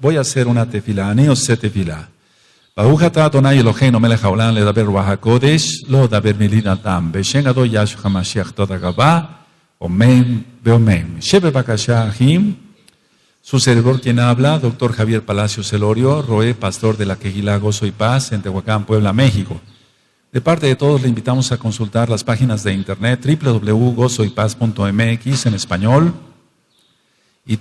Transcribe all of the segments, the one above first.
voy a hacer una tefilá, aneo se tefilá. Baruch atah Adonai Eloheinu melech haolam ledaber ruach hakodesh, lo daber milin adam, בשם גדול ישוע המשיח תודה רבה, Omen, Beomen. Shebe Bakasha Ahim, su servidor quien habla, doctor Javier Palacios Elorio, Roe, pastor de la Quejilá Gozo y Paz en Tehuacán, Puebla, México. De parte de todos le invitamos a consultar las páginas de internet www.gozoypaz.mx en español y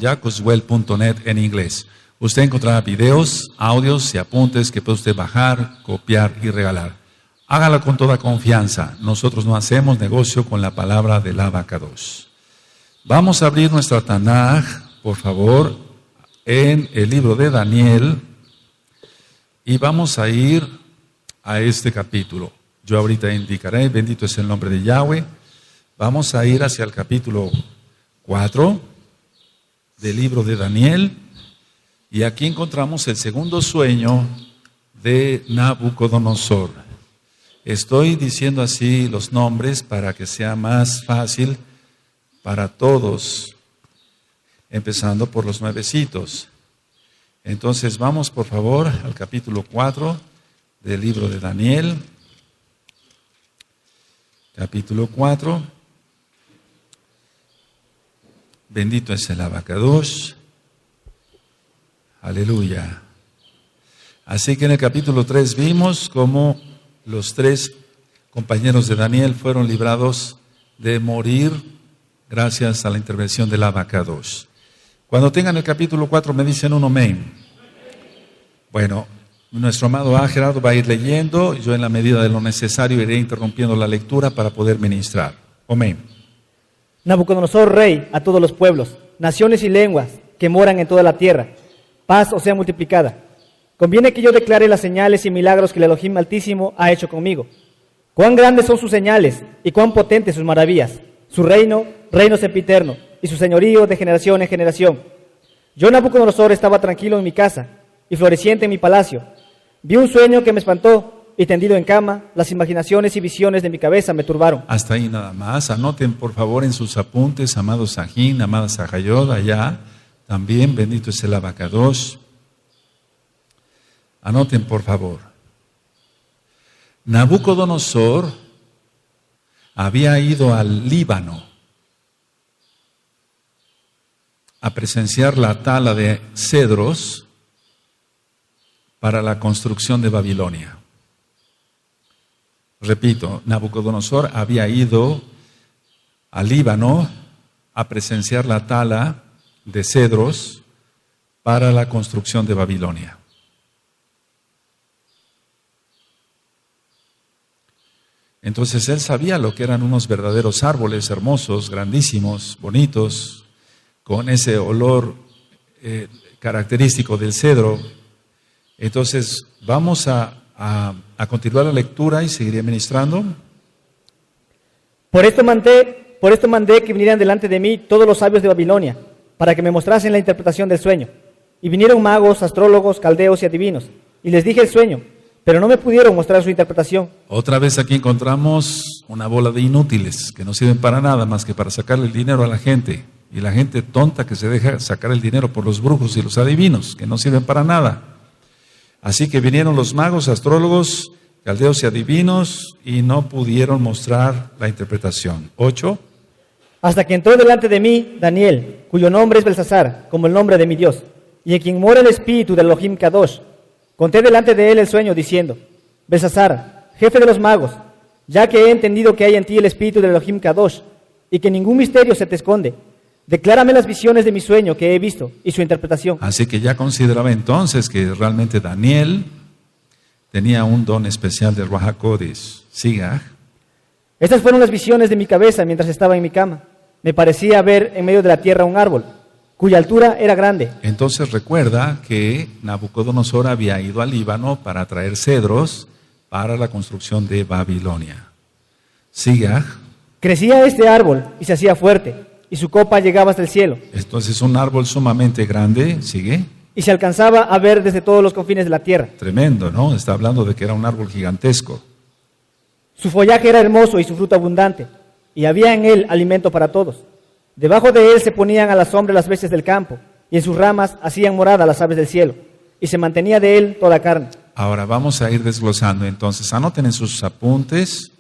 jacoswell.net en inglés. Usted encontrará videos, audios y apuntes que puede usted bajar, copiar y regalar. Hágalo con toda confianza. Nosotros no hacemos negocio con la palabra del Abacados. Vamos a abrir nuestra Tanaj, por favor, en el libro de Daniel y vamos a ir a este capítulo. Yo ahorita indicaré, bendito es el nombre de Yahweh. Vamos a ir hacia el capítulo 4 del libro de Daniel y aquí encontramos el segundo sueño de Nabucodonosor. Estoy diciendo así los nombres para que sea más fácil para todos, empezando por los nuevecitos. Entonces vamos por favor al capítulo 4 del libro de Daniel. Capítulo 4. Bendito es el Abacados. Aleluya. Así que en el capítulo 3 vimos cómo los 3 compañeros de Daniel fueron librados de morir gracias a la intervención del Abacados. Cuando tengan el capítulo 4 me dicen un amén. Bueno, nuestro amado Gerardo va a ir leyendo, yo en la medida de lo necesario iré interrumpiendo la lectura para poder ministrar. Amén. Nabucodonosor, rey a todos los pueblos, naciones y lenguas que moran en toda la tierra, paz os sea multiplicada. Conviene que yo declare las señales y milagros que el Elohim Altísimo ha hecho conmigo. Cuán grandes son sus señales y cuán potentes sus maravillas. Su reino sempiterno, y su señorío de generación en generación. Yo, Nabucodonosor, estaba tranquilo en mi casa y floreciente en mi palacio. Vi un sueño que me espantó y tendido en cama, las imaginaciones y visiones de mi cabeza me turbaron. Hasta ahí nada más. Anoten por favor en sus apuntes, amados Sajín, amada Sajayod, allá también, bendito es el Abacados. Anoten por favor. Nabucodonosor había ido al Líbano a presenciar la tala de cedros para la construcción de Babilonia. Repito, Nabucodonosor había ido al Líbano a presenciar la tala de cedros para la construcción de Babilonia. Entonces él sabía lo que eran unos verdaderos árboles hermosos, grandísimos, bonitos, con ese olor característico del cedro. Entonces vamos a continuar la lectura y seguiré ministrando. Por esto mandé que vinieran delante de mí todos los sabios de Babilonia, para que me mostrasen la interpretación del sueño. Y vinieron magos, astrólogos, caldeos y adivinos, y les dije el sueño, pero no me pudieron mostrar su interpretación. Otra vez aquí encontramos una bola de inútiles que no sirven para nada más que para sacarle el dinero a la gente. Y la gente tonta que se deja sacar el dinero por los brujos y los adivinos, que no sirven para nada. Así que vinieron los magos, astrólogos, caldeos y adivinos y no pudieron mostrar la interpretación. 8. Hasta que entró delante de mí Daniel, cuyo nombre es Belsasar, como el nombre de mi Dios, y en quien mora el espíritu del Elohim Kadosh. Conté delante de él el sueño diciendo: Belsasar, jefe de los magos, ya que he entendido que hay en ti el espíritu del Elohim Kadosh, y que ningún misterio se te esconde, declárame las visiones de mi sueño que he visto y su interpretación. Así que ya consideraba entonces que realmente Daniel tenía un don especial de Ruach HaKodesh. Siga. Estas fueron las visiones de mi cabeza mientras estaba en mi cama. Me parecía ver en medio de la tierra un árbol, cuya altura era grande. Entonces recuerda que Nabucodonosor había ido al Líbano para traer cedros para la construcción de Babilonia. Siga. Crecía este árbol y se hacía fuerte, y su copa llegaba hasta el cielo. Entonces un árbol sumamente grande, sigue. Y se alcanzaba a ver desde todos los confines de la tierra. Tremendo, ¿no? Está hablando de que era un árbol gigantesco. Su follaje era hermoso y su fruto abundante, y había en él alimento para todos. Debajo de él se ponían a la sombra las bestias del campo, y en sus ramas hacían morada las aves del cielo, y se mantenía de él toda carne. Ahora vamos a ir desglosando. Entonces, anoten en sus apuntes.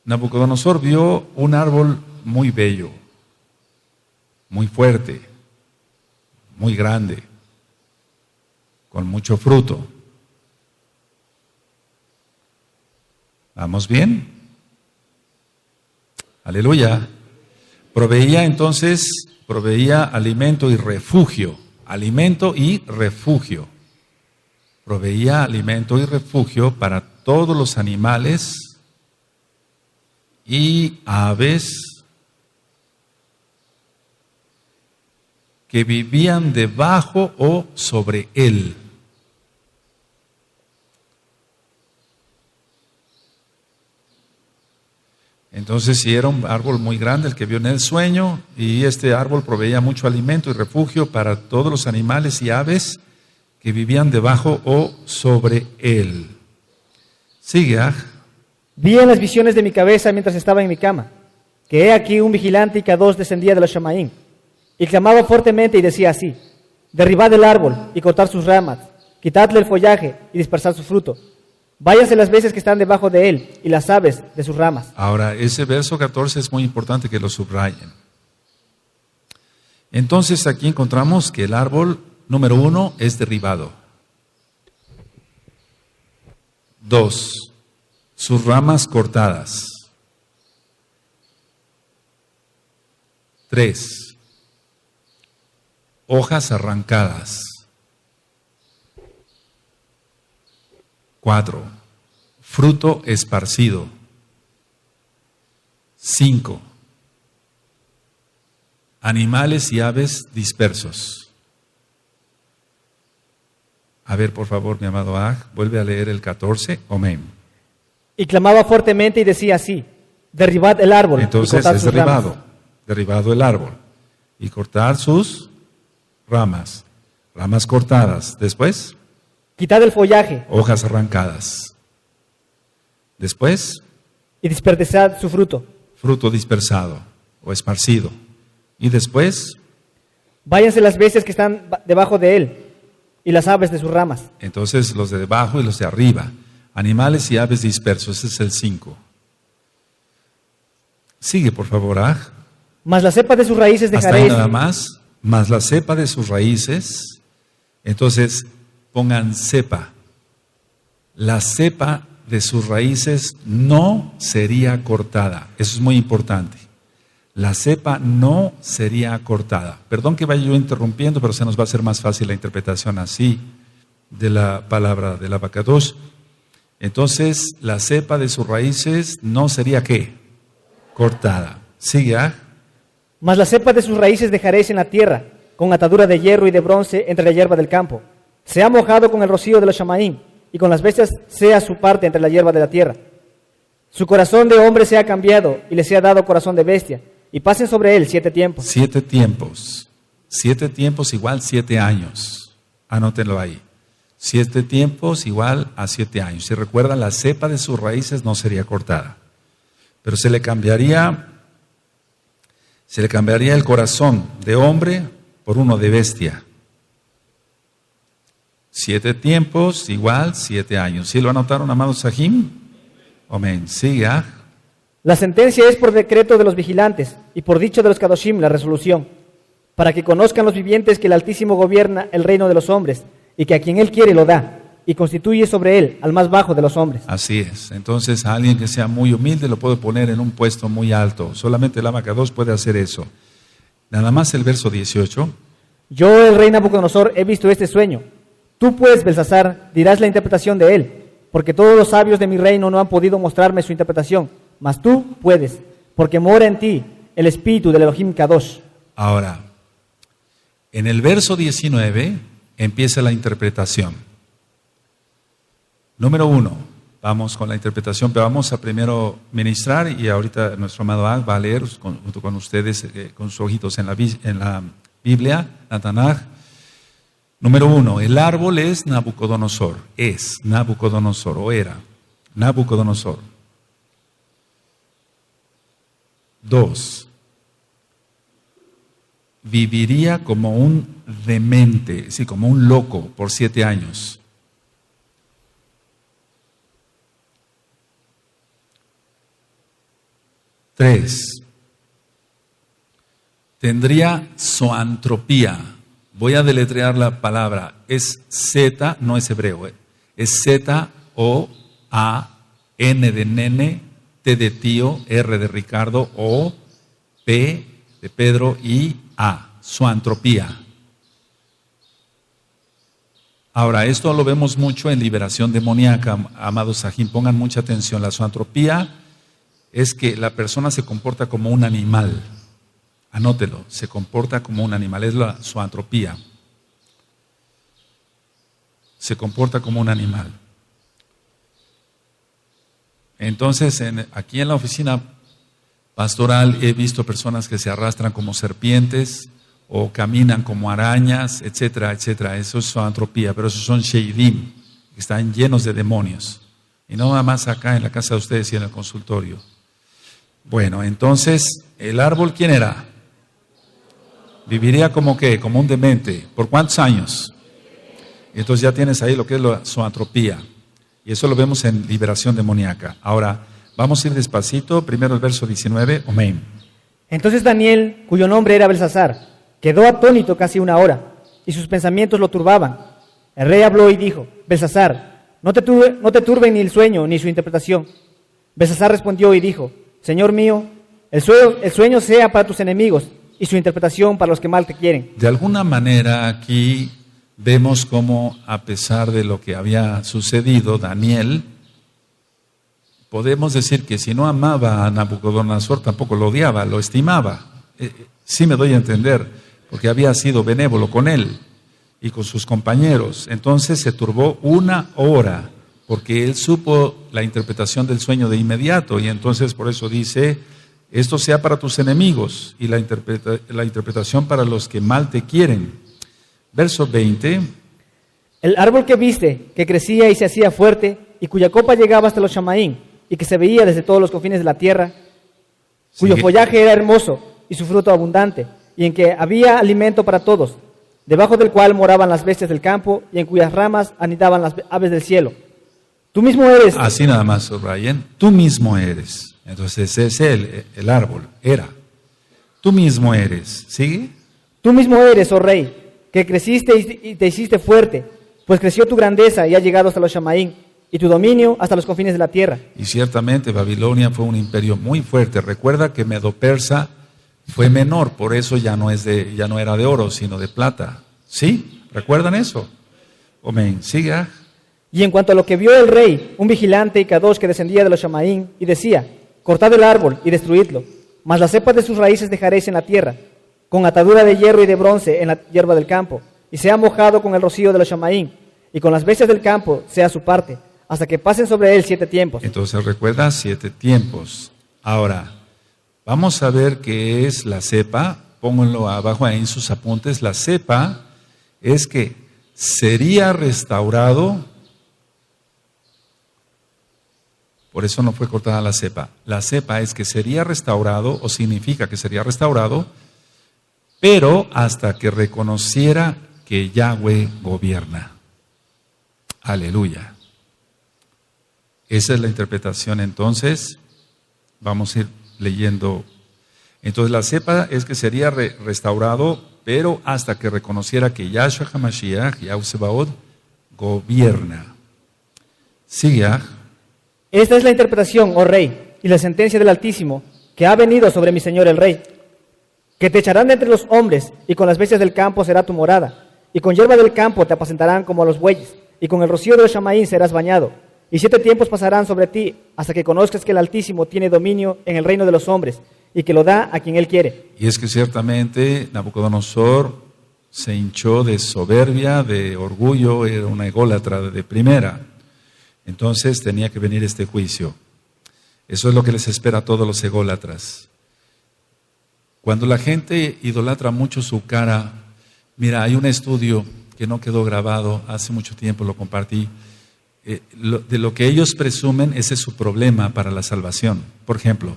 Nabucodonosor vio un árbol muy bello, muy fuerte, muy grande, con mucho fruto. ¿Vamos bien? Aleluya. Proveía alimento y refugio. Alimento y refugio. Proveía alimento y refugio para todos los animales y aves que vivían debajo o sobre él. Entonces, si era un árbol muy grande el que vio en el sueño, y este árbol proveía mucho alimento y refugio para todos los animales y aves que vivían debajo o sobre él. Sigue, Vi en las visiones de mi cabeza mientras estaba en mi cama, que he aquí un vigilante y K2 descendía de los Shamaín, y clamaba fuertemente y decía así: derribad el árbol y cortad sus ramas, quitadle el follaje y dispersad su fruto. Váyanse las bestias que están debajo de él y las aves de sus ramas. Ahora, ese verso 14 es muy importante que lo subrayen. Entonces, aquí encontramos que el árbol número 1 es derribado. 2, sus ramas cortadas. 3, hojas arrancadas. 4, fruto esparcido. 5, animales y aves dispersos. A ver, por favor, mi amado Aj, vuelve a leer el 14. Amén. Y clamaba fuertemente y decía así: derribad el árbol. Entonces y cortad es sus derribado, ramas. derribado el árbol. Y cortar sus ramas, ramas cortadas. Después, Quitad el follaje hojas arrancadas. Después, y desperdiciad su fruto. fruto dispersado o esparcido. Y después, Váyanse las bestias que están debajo de él y las aves de sus ramas. entonces los de debajo y los de arriba. Animales y aves dispersos. Ese es el 5. Sigue, por favor, Aj. Mas la cepa de sus raíces Hasta dejaré. ahí nada más. Más la cepa de sus raíces. Entonces, pongan cepa. La cepa de sus raíces no sería cortada. Eso es muy importante. La cepa no sería cortada. Perdón que vaya yo interrumpiendo, pero se nos va a hacer más fácil la interpretación así de la palabra del abacados. Entonces, la cepa de sus raíces no sería ¿qué? Cortada. Sigue, ¿ah? Mas la cepa de sus raíces dejaréis en la tierra, con atadura de hierro y de bronce entre la hierba del campo. Se ha mojado con el rocío de los Shamaín, y con las bestias sea su parte entre la hierba de la tierra. Su corazón de hombre se ha cambiado, y le sea dado corazón de bestia, y pasen sobre él 7 tiempos. 7 tiempos. 7 tiempos igual 7 años. Anótenlo ahí. 7 tiempos igual a 7 años. Si recuerdan, la cepa de sus raíces no sería cortada. Pero se le cambiaría el corazón de hombre por uno de bestia. 7 tiempos igual 7 años. ¿Sí lo anotaron, amados Sahim? Amén. Siga. La sentencia es por decreto de los vigilantes, y por dicho de los Kadoshim la resolución, para que conozcan los vivientes que el Altísimo gobierna el reino de los hombres, y que a quien él quiere lo da, y constituye sobre él al más bajo de los hombres. Así es. Entonces, a alguien que sea muy humilde lo puede poner en un puesto muy alto. Solamente el abacados puede hacer eso. Nada más el verso 18. Yo, el rey Nabucodonosor, he visto este sueño. Tú, pues, Belsasar, dirás la interpretación de él, porque todos los sabios de mi reino no han podido mostrarme su interpretación, mas tú puedes, porque mora en ti el espíritu del Elohim Kadosh. Ahora, en el verso 19 empieza la interpretación. Número 1, vamos con la interpretación, pero vamos a primero ministrar y ahorita nuestro amado Al va a leer junto con ustedes, con sus ojitos en la Biblia, la Tanaj. Número 1, el árbol es Nabucodonosor, o era Nabucodonosor. 2, viviría como un demente, sí, como un loco por 7 años. Tres, tendría zoantropía. Voy a deletrear la palabra. Es Z, no es hebreo. Es Z-O-A-N de nene, T de tío, R de Ricardo, O, P de Pedro y A. Zoantropía. Ahora, esto lo vemos mucho en liberación demoníaca, amados Sajín. Pongan mucha atención. La zoantropía es que la persona se comporta como un animal. Anótelo, se comporta como un animal. Es la zoantropía. Se comporta como un animal. Entonces, aquí en la oficina pastoral he visto personas que se arrastran como serpientes o caminan como arañas, etcétera, etcétera. Eso es zoantropía, pero esos son sheidim, que están llenos de demonios. Y no nada más acá en la casa de ustedes y en el consultorio. Bueno, entonces, ¿el árbol quién era? Viviría como qué, como un demente. ¿Por cuántos años? Entonces ya tienes ahí lo que es la zoantropía. Y eso lo vemos en liberación demoníaca. Ahora, vamos a ir despacito. Primero el verso 19. Amén. Entonces Daniel, cuyo nombre era Belsasar, quedó atónito casi 1 hora, y sus pensamientos lo turbaban. El rey habló y dijo: Belsasar, no te turben ni el sueño ni su interpretación. Belsasar respondió y dijo: Señor mío, el sueño sea para tus enemigos y su interpretación para los que mal te quieren. De alguna manera aquí vemos cómo, a pesar de lo que había sucedido, Daniel, podemos decir que si no amaba a Nabucodonosor, tampoco lo odiaba, lo estimaba. Sí me doy a entender, porque había sido benévolo con él y con sus compañeros. Entonces se turbó 1 hora, porque él supo la interpretación del sueño de inmediato, y entonces por eso dice: esto sea para tus enemigos y la interpretación para los que mal te quieren. Verso 20. El árbol que viste, que crecía y se hacía fuerte, y cuya copa llegaba hasta los Shamaín, y que se veía desde todos los confines de la tierra, cuyo follaje era hermoso y su fruto abundante, y en que había alimento para todos, debajo del cual moraban las bestias del campo, y en cuyas ramas anidaban las aves del cielo. Tú mismo eres. Así nada más, Brian. Tú mismo eres. Entonces es el árbol, era. Tú mismo eres. ¿Sigue? Tú mismo eres, oh rey, que creciste y te hiciste fuerte, pues creció tu grandeza y ha llegado hasta los Shamaín, y tu dominio hasta los confines de la tierra. Y ciertamente Babilonia fue un imperio muy fuerte. Recuerda que Medo-Persa fue menor, por eso ya no era de oro, sino de plata. ¿Sí? ¿Recuerdan eso? Amén. Siga. Y en cuanto a lo que vio el rey, un vigilante y Kadosh que descendía de los Shamaín, y decía: cortad el árbol y destruidlo, mas las cepas de sus raíces dejaréis en la tierra, con atadura de hierro y de bronce en la hierba del campo, y sea mojado con el rocío de los Shamaín, y con las bestias del campo sea su parte, hasta que pasen sobre él 7 tiempos. Entonces recuerda 7 tiempos. Ahora, vamos a ver qué es la cepa. Pónganlo abajo ahí en sus apuntes. La cepa es que sería restaurado. Por eso no fue cortada la cepa. La cepa es que sería restaurado, o significa que sería restaurado, pero hasta que reconociera que Yahweh gobierna. Aleluya. Esa es la interpretación. Entonces, vamos a ir leyendo. Entonces, la cepa es que sería restaurado, pero hasta que reconociera que Yahshua HaMashiach, Yahweh Sebaot, gobierna. Sigue. Esta es la interpretación, oh rey, y la sentencia del Altísimo, que ha venido sobre mi señor el rey. Que te echarán de entre los hombres, y con las bestias del campo será tu morada, y con hierba del campo te apacentarán como a los bueyes, y con el rocío de los Shamaín serás bañado. Y 7 tiempos pasarán sobre ti, hasta que conozcas que el Altísimo tiene dominio en el reino de los hombres, y que lo da a quien él quiere. Y es que ciertamente Nabucodonosor se hinchó de soberbia, de orgullo, era una ególatra de primera. Entonces tenía que venir este juicio. Eso es lo que les espera a todos los ególatras. Cuando la gente idolatra mucho su cara, mira, hay un estudio que no quedó grabado, hace mucho tiempo lo compartí, de lo que ellos presumen, ese es su problema para la salvación. Por ejemplo,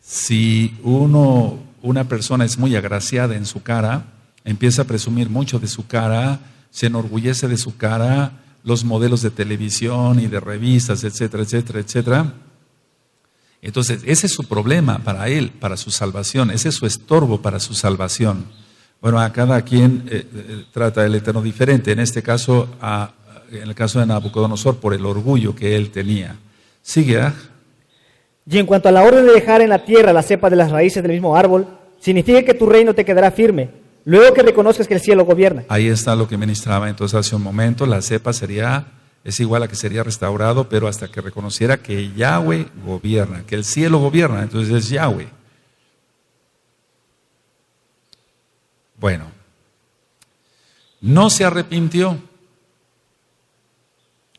si un una persona es muy agraciada en su cara, empieza a presumir mucho de su cara, se enorgullece de su cara, los modelos de televisión y de revistas, etcétera, etcétera, etcétera. Entonces, ese es su problema para él, para su salvación, ese es su estorbo para su salvación. Bueno, a cada quien trata el Eterno diferente, en este caso, en el caso de Nabucodonosor, por el orgullo que él tenía. Sigue, Y en cuanto a la orden de dejar en la tierra la cepa de las raíces del mismo árbol, significa que tu reino te quedará firme, luego que reconozcas que el cielo gobierna. Ahí está lo que ministraba entonces hace un momento, la cepa es igual a que sería restaurado, pero hasta que reconociera que Yahweh gobierna, que el cielo gobierna, entonces es Yahweh. Bueno, no se arrepintió.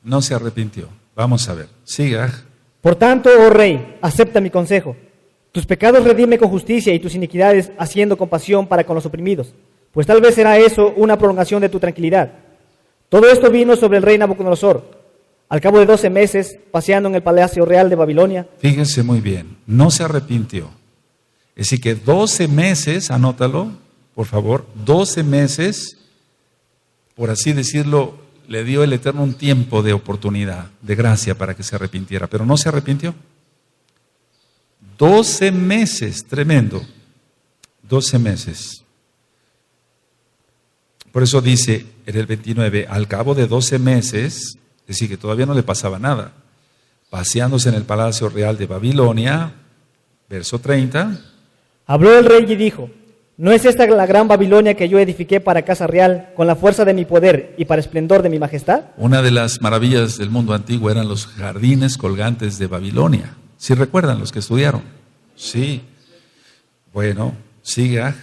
No se arrepintió. Vamos a ver, siga. Por tanto, oh rey, acepta mi consejo. Tus pecados redime con justicia y tus iniquidades haciendo compasión para con los oprimidos, pues tal vez será eso una prolongación de tu tranquilidad. Todo esto vino sobre el rey Nabucodonosor, al cabo de 12 meses, paseando en el palacio real de Babilonia. Fíjense muy bien, no se arrepintió. Es decir que 12 meses, anótalo, por favor, 12 meses, por así decirlo, le dio el Eterno un tiempo de oportunidad, de gracia para que se arrepintiera, pero no se arrepintió. 12 meses, tremendo, 12 meses. Por eso dice en el 29, al cabo de 12 meses, es decir, que todavía no le pasaba nada, paseándose en el palacio real de Babilonia, verso 30. Habló el rey y dijo: ¿no es esta la gran Babilonia que yo edifiqué para casa real, con la fuerza de mi poder y para esplendor de mi majestad? Una de las maravillas del mundo antiguo eran los jardines colgantes de Babilonia. ¿Sí recuerdan los que estudiaron? Sí. Bueno, siga.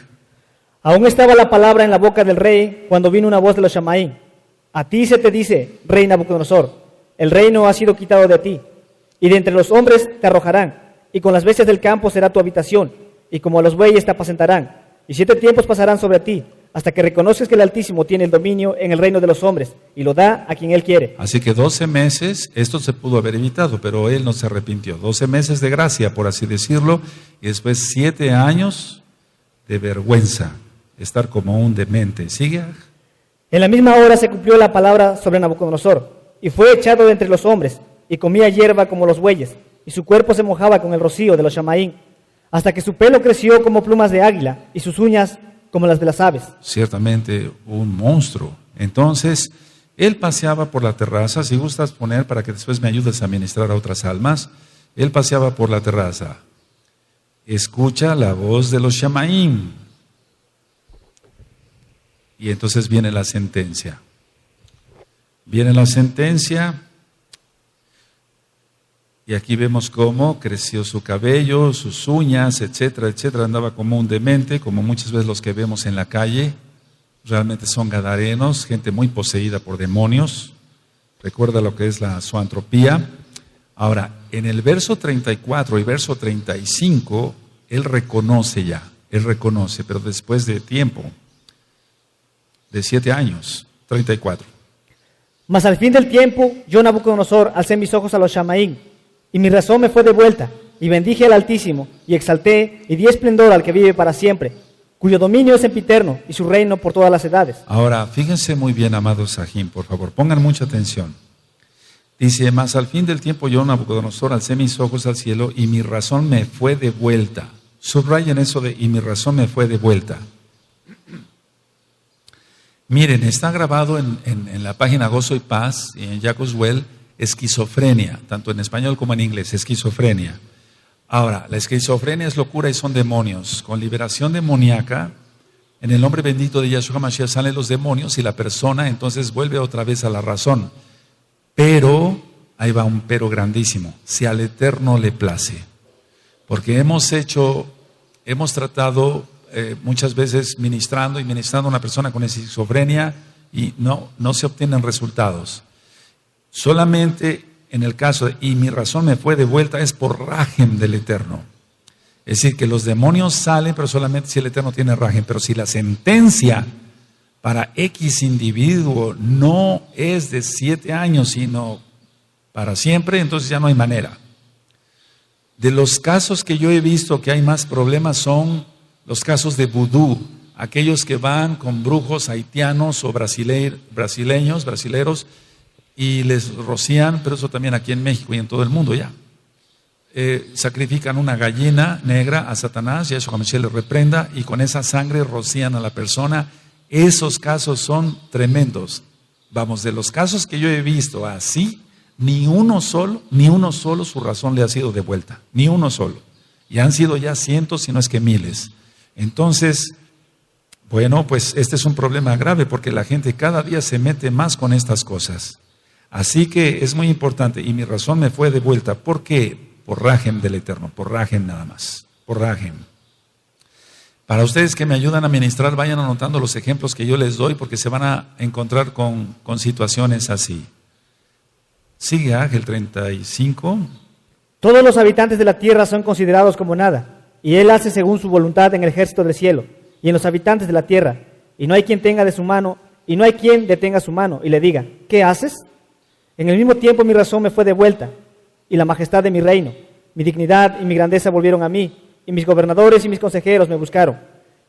Aún estaba la palabra en la boca del rey cuando vino una voz de los Shamaín. A ti se te dice, rey Nabucodonosor, el reino ha sido quitado de ti, y de entre los hombres te arrojarán, y con las bestias del campo será tu habitación, y como a los bueyes te apacentarán, y 7 tiempos pasarán sobre ti, hasta que reconozcas que el Altísimo tiene el dominio en el reino de los hombres, y lo da a quien él quiere. Así que 12 meses, esto se pudo haber evitado, pero él no se arrepintió. 12 meses de gracia, por así decirlo, y después 7 años de vergüenza, estar como un demente. ¿Sigue? En la misma hora se cumplió la palabra sobre Nabucodonosor, y fue echado de entre los hombres, y comía hierba como los bueyes, y su cuerpo se mojaba con el rocío de los Shamaín, hasta que su pelo creció como plumas de águila, y sus uñas como las de las aves. Ciertamente un monstruo. Entonces, él paseaba por la terraza, si gustas poner para que después me ayudes a ministrar a otras almas, él paseaba por la terraza. Escucha la voz de los Shamaim. Y entonces viene la sentencia. Viene la sentencia. Y aquí vemos cómo creció su cabello, sus uñas, etcétera, etcétera. Andaba como un demente, como muchas veces los que vemos en la calle. Realmente son gadarenos, gente muy poseída por demonios. Recuerda lo que es la zoantropía. Ahora, en el verso 34 y verso 35, él reconoce ya. Él reconoce, pero después de tiempo, de 7 años, 34. Mas al fin del tiempo, yo Nabucodonosor alcé mis ojos a los Shamaín, y mi razón me fue de vuelta, y bendije al Altísimo, y exalté, y di esplendor al que vive para siempre, cuyo dominio es sempiterno, y su reino por todas las edades. Ahora, fíjense muy bien, amados Sahim, por favor, pongan mucha atención. Dice, mas al fin del tiempo yo, Nabucodonosor, alcé mis ojos al cielo, y mi razón me fue de vuelta. Subrayen eso de, y mi razón me fue de vuelta. Miren, está grabado en la página Gozo y Paz, y en Jacob's Well, esquizofrenia, tanto en español como en inglés, esquizofrenia. Ahora, la esquizofrenia es locura y son demonios. Con liberación demoníaca, en el nombre bendito de Yahshua Mashiach salen los demonios y la persona entonces vuelve otra vez a la razón. Pero, ahí va un pero grandísimo, si al Eterno le place. Porque hemos tratado muchas veces ministrando a una persona con esquizofrenia y no se obtienen resultados. Solamente en el caso de, y mi razón me fue de vuelta, es por rajem del Eterno. Es decir, que los demonios salen, pero solamente si el Eterno tiene rajem. Pero si la sentencia para X individuo no es de 7 años, sino para siempre, entonces ya no hay manera. De los casos que yo he visto que hay más problemas son los casos de vudú, aquellos que van con brujos haitianos o brasileros, y les rocían, pero eso también aquí en México y en todo el mundo ya. Sacrifican una gallina negra a Satanás, y a Yahshua Mashiach le reprenda, y con esa sangre rocían a la persona. Esos casos son tremendos. Vamos, de los casos que yo he visto así, ni uno solo su razón le ha sido devuelta, ni uno solo. Y han sido ya cientos, si no es que miles. Entonces, bueno, pues este es un problema grave porque la gente cada día se mete más con estas cosas. Así que es muy importante, y mi razón me fue devuelta. ¿Por qué? Por Rajem del Eterno, por Rajem nada más, por Rajem. Para ustedes que me ayudan a ministrar, vayan anotando los ejemplos que yo les doy porque se van a encontrar con situaciones así. Sigue Ángel 35. Todos los habitantes de la tierra son considerados como nada, y Él hace según su voluntad en el ejército del cielo y en los habitantes de la tierra, y no hay quien tenga de su mano, y no hay quien detenga su mano y le diga, ¿qué haces? En el mismo tiempo mi razón me fue devuelta, y la majestad de mi reino, mi dignidad y mi grandeza volvieron a mí, y mis gobernadores y mis consejeros me buscaron,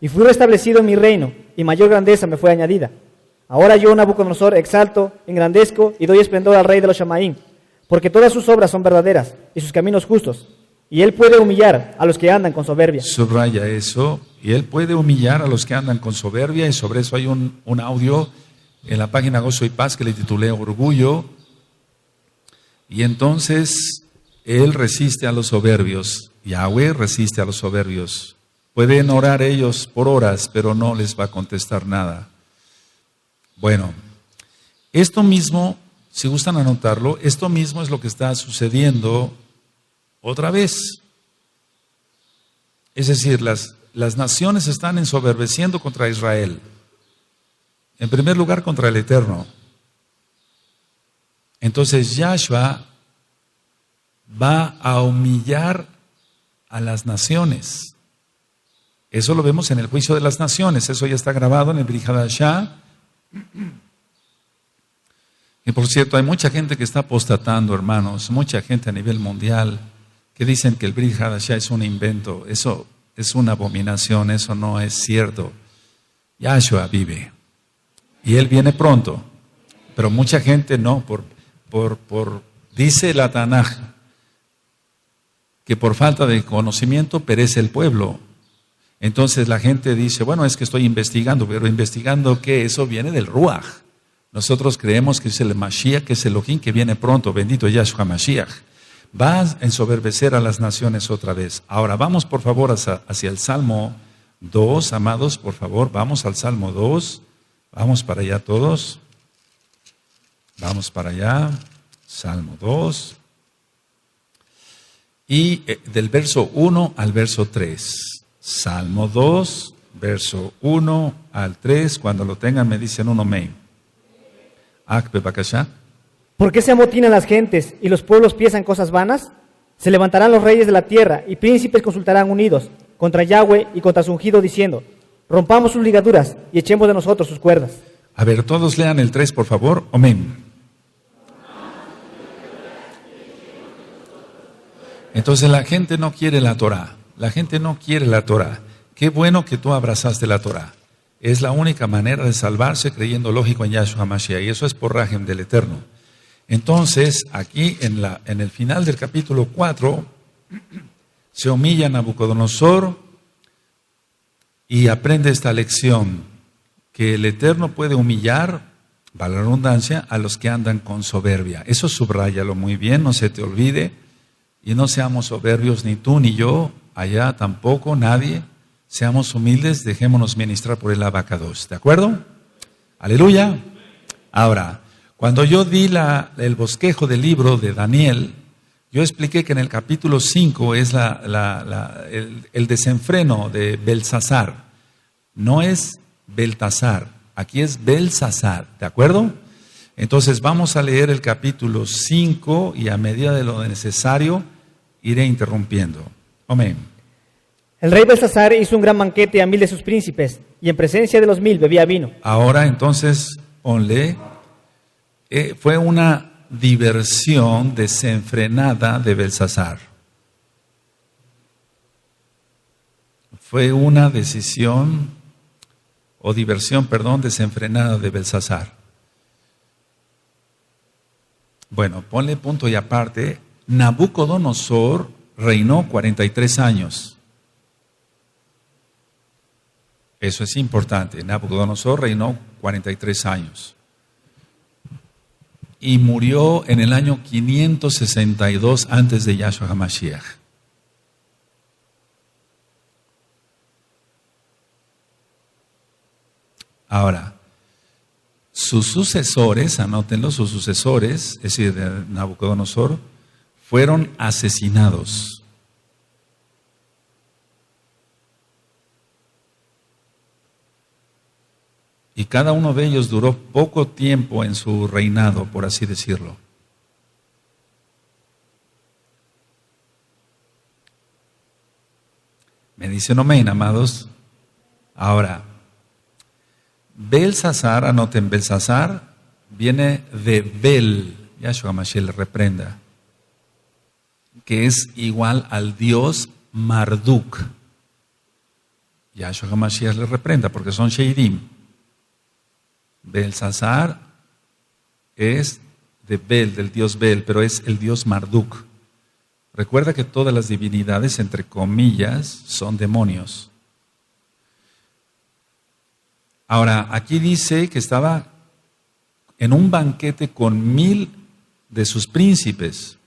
y fui restablecido en mi reino, y mayor grandeza me fue añadida. Ahora yo, Nabucodonosor, exalto, engrandezco y doy esplendor al rey de los Shamaín, porque todas sus obras son verdaderas y sus caminos justos, y él puede humillar a los que andan con soberbia. Subraya eso, y él puede humillar a los que andan con soberbia, y sobre eso hay un audio en la página Gozo y Paz que le titulé Orgullo, y entonces él resiste a los soberbios, Yahweh resiste a los soberbios. Pueden orar ellos por horas, pero no les va a contestar nada. Bueno, esto mismo, si gustan anotarlo, esto mismo es lo que está sucediendo otra vez. Es decir, las naciones están ensoberbeciendo contra Israel. En primer lugar, contra el Eterno. Entonces, Yahshua va a humillar a las naciones. Eso lo vemos en el juicio de las naciones. Eso ya está grabado en el Brit Hadashah. Y por cierto, hay mucha gente que está apostatando, hermanos, mucha gente a nivel mundial que dicen que el Brit Hadashah es un invento. Eso es una abominación, eso no es cierto. Yahshua vive y Él viene pronto, pero mucha gente no, dice la Tanaj que por falta de conocimiento perece el pueblo. Entonces la gente dice, bueno, es que estoy investigando, pero ¿investigando qué? Eso viene del Ruach. Nosotros creemos que es el Mashiach, que es el Elohim que viene pronto, bendito Yahshua Mashiach. Va a ensoberbecer a las naciones otra vez. Ahora vamos por favor hacia el Salmo 2, amados, por favor, vamos al Salmo 2. Vamos para allá todos. Vamos para allá, Salmo 2. Y del verso 1 al verso 3. Salmo 2, verso 1 al 3. Cuando lo tengan me dicen un amén. Akbe Bakasha. ¿Por qué se amotinan las gentes y los pueblos piensan cosas vanas? Se levantarán los reyes de la tierra y príncipes consultarán unidos contra Yahweh y contra su ungido diciendo, rompamos sus ligaduras y echemos de nosotros sus cuerdas. A ver, todos lean el 3 por favor. Amén. Entonces la gente no quiere la Torah. La gente no quiere la Torah. Qué bueno que tú abrazaste la Torah. Es la única manera de salvarse creyendo lógico en Yahshua Mashiach. Y eso es por Rajem del Eterno. Entonces, aquí en el final del capítulo 4, se humilla Nabucodonosor y aprende esta lección, que el Eterno puede humillar, vale la redundancia, a los que andan con soberbia. Eso subráyalo muy bien, no se te olvide. Y no seamos soberbios, ni tú ni yo, allá tampoco, nadie. Seamos humildes, dejémonos ministrar por el Abacados. ¿De acuerdo? Aleluya. Ahora, cuando yo di el bosquejo del libro de Daniel, yo expliqué que en el capítulo 5 es el desenfreno de Belsasar. No es Beltasar, aquí es Belsasar. ¿De acuerdo? Entonces vamos a leer el capítulo 5 y a medida de lo necesario iré interrumpiendo. Amén. El rey Belsasar hizo un gran banquete a 1000 de sus príncipes y en presencia de los 1000 bebía vino. Ahora entonces ponle, fue una diversión desenfrenada de Belsasar. fue una decisión o diversión, perdón, desenfrenada de Belsasar. Bueno, ponle punto y aparte. Nabucodonosor reinó 43 años. Eso es importante. Nabucodonosor reinó 43 años. Y murió en el año 562 antes de Yahshua HaMashiach. Ahora, sus sucesores, anótenlo, sus sucesores, es decir, de Nabucodonosor, fueron asesinados. Y cada uno de ellos duró poco tiempo en su reinado, por así decirlo. Me dicen amén, amados. Ahora, Belsasar, anoten, Belsasar viene de Bel, Yahshua HaMashiach le reprenda, que es igual al dios Marduk. Yahshua HaMashiach le reprenda porque son Sheidim. Belsasar es de Bel, del dios Bel, pero es el dios Marduk. Recuerda que todas las divinidades, entre comillas, son demonios. Ahora, aquí dice que estaba en un banquete con 1000 de sus príncipes.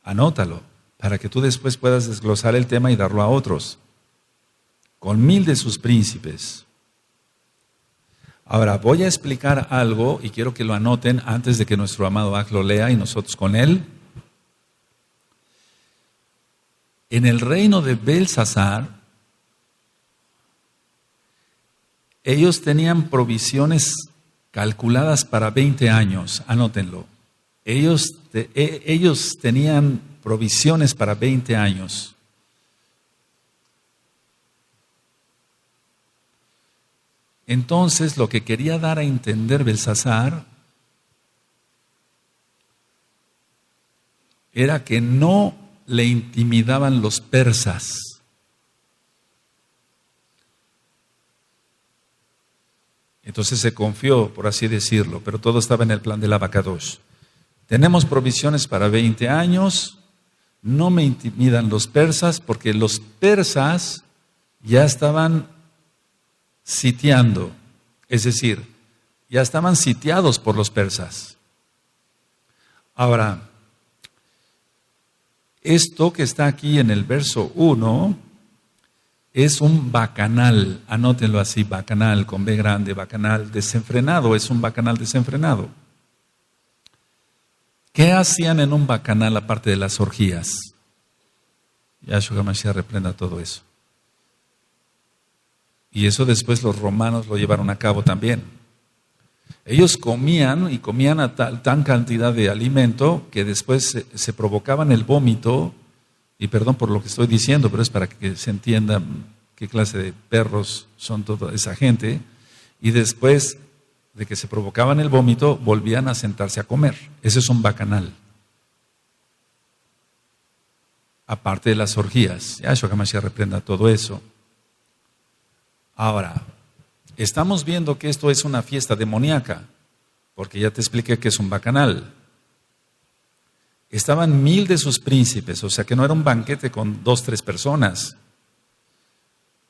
Anótalo, para que tú después puedas desglosar el tema y darlo a otros. Con 1000 de sus príncipes. Ahora, voy a explicar algo y quiero que lo anoten antes de que nuestro amado Aj lo lea y nosotros con él. En el reino de Belsasar, ellos tenían provisiones calculadas para 20 años, anótenlo. Ellos tenían provisiones para 20 años. Entonces, lo que quería dar a entender Belsasar era que no le intimidaban los persas. Entonces se confió, por así decirlo, pero todo estaba en el plan del Abacadosh. Tenemos provisiones para 20 años, no me intimidan los persas, porque los persas ya estaban sitiando, es decir, ya estaban sitiados por los persas. Ahora, esto que está aquí en el verso 1 es un bacanal, anótenlo así, bacanal, con B grande, bacanal desenfrenado, es un bacanal desenfrenado. ¿Qué hacían en un bacanal aparte de las orgías? Yahshua HaMashiach reprenda todo eso. Y eso después los romanos lo llevaron a cabo también. Ellos comían y comían a tan cantidad de alimento que después se provocaban el vómito. Y perdón por lo que estoy diciendo, pero es para que se entienda qué clase de perros son toda esa gente. Y después de que se provocaban el vómito, volvían a sentarse a comer. Ese es un bacanal. Aparte de las orgías. Yahshua HaMashiach reprenda todo eso. Ahora, estamos viendo que esto es una fiesta demoníaca, porque ya te expliqué que es un bacanal. Estaban 1000 de sus príncipes, o sea que no era un banquete con 2, 3 personas.